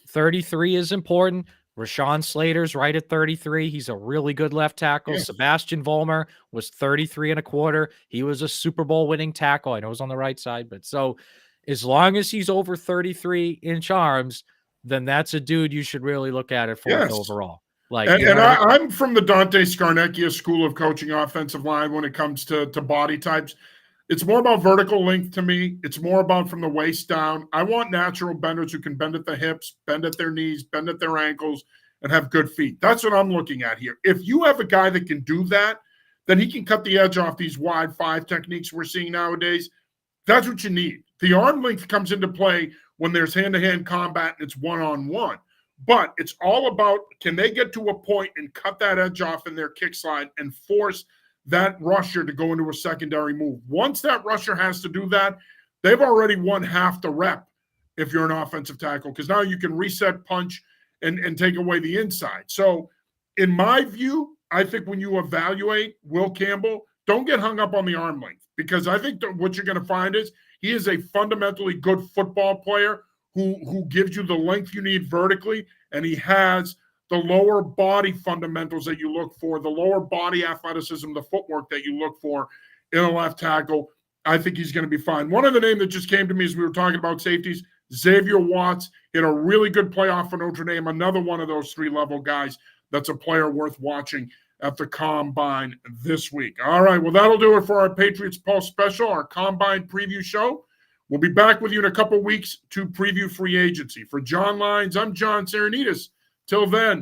[SPEAKER 2] 33 is important. Rashawn Slater's right at 33. He's a really good left tackle.
[SPEAKER 1] Yes.
[SPEAKER 2] Sebastian Vollmer was 33 and a quarter. He was a Super Bowl winning tackle. I know it was on the right side, but so as long as he's over 33-inch arms, then that's a dude you should really look at 4th
[SPEAKER 1] Yes.
[SPEAKER 2] overall. Like,
[SPEAKER 1] And,
[SPEAKER 2] you know
[SPEAKER 1] and
[SPEAKER 2] what I mean?
[SPEAKER 1] I'm from the Dante Scarnecchia school of coaching offensive line when it comes to body types. It's more about vertical length to me. It's more about from the waist down. I want natural benders who can bend at the hips, bend at their knees, bend at their ankles, and have good feet. That's what I'm looking at here. If you have a guy that can do that, then he can cut the edge off these wide 5 techniques we're seeing nowadays. That's what you need. The arm length comes into play when there's hand-to-hand combat and it's one-on-one. But it's all about, can they get to a point and cut that edge off in their kick slide and force that rusher to go into a secondary move. Once that rusher has to do that, they've already won half the rep if you're an offensive tackle, because now you can reset, punch, and take away the inside. So in my view, I think when you evaluate Will Campbell, don't get hung up on the arm length, because I think that what you're going to find is he is a fundamentally good football player who gives you the length you need vertically, and he has the lower body fundamentals that you look for, the lower body athleticism, the footwork that you look for in a left tackle. I think he's going to be fine. One other name that just came to me as we were talking about safeties, Xavier Watts, hit a really good playoff for Notre Dame, another one of those 3-level guys that's a player worth watching at the Combine this week. All right, well, that'll do it for our Patriots Pulse special, our Combine preview show. We'll be back with you in a couple weeks to preview free agency. For John Lyons, I'm John Serenitas. Till then.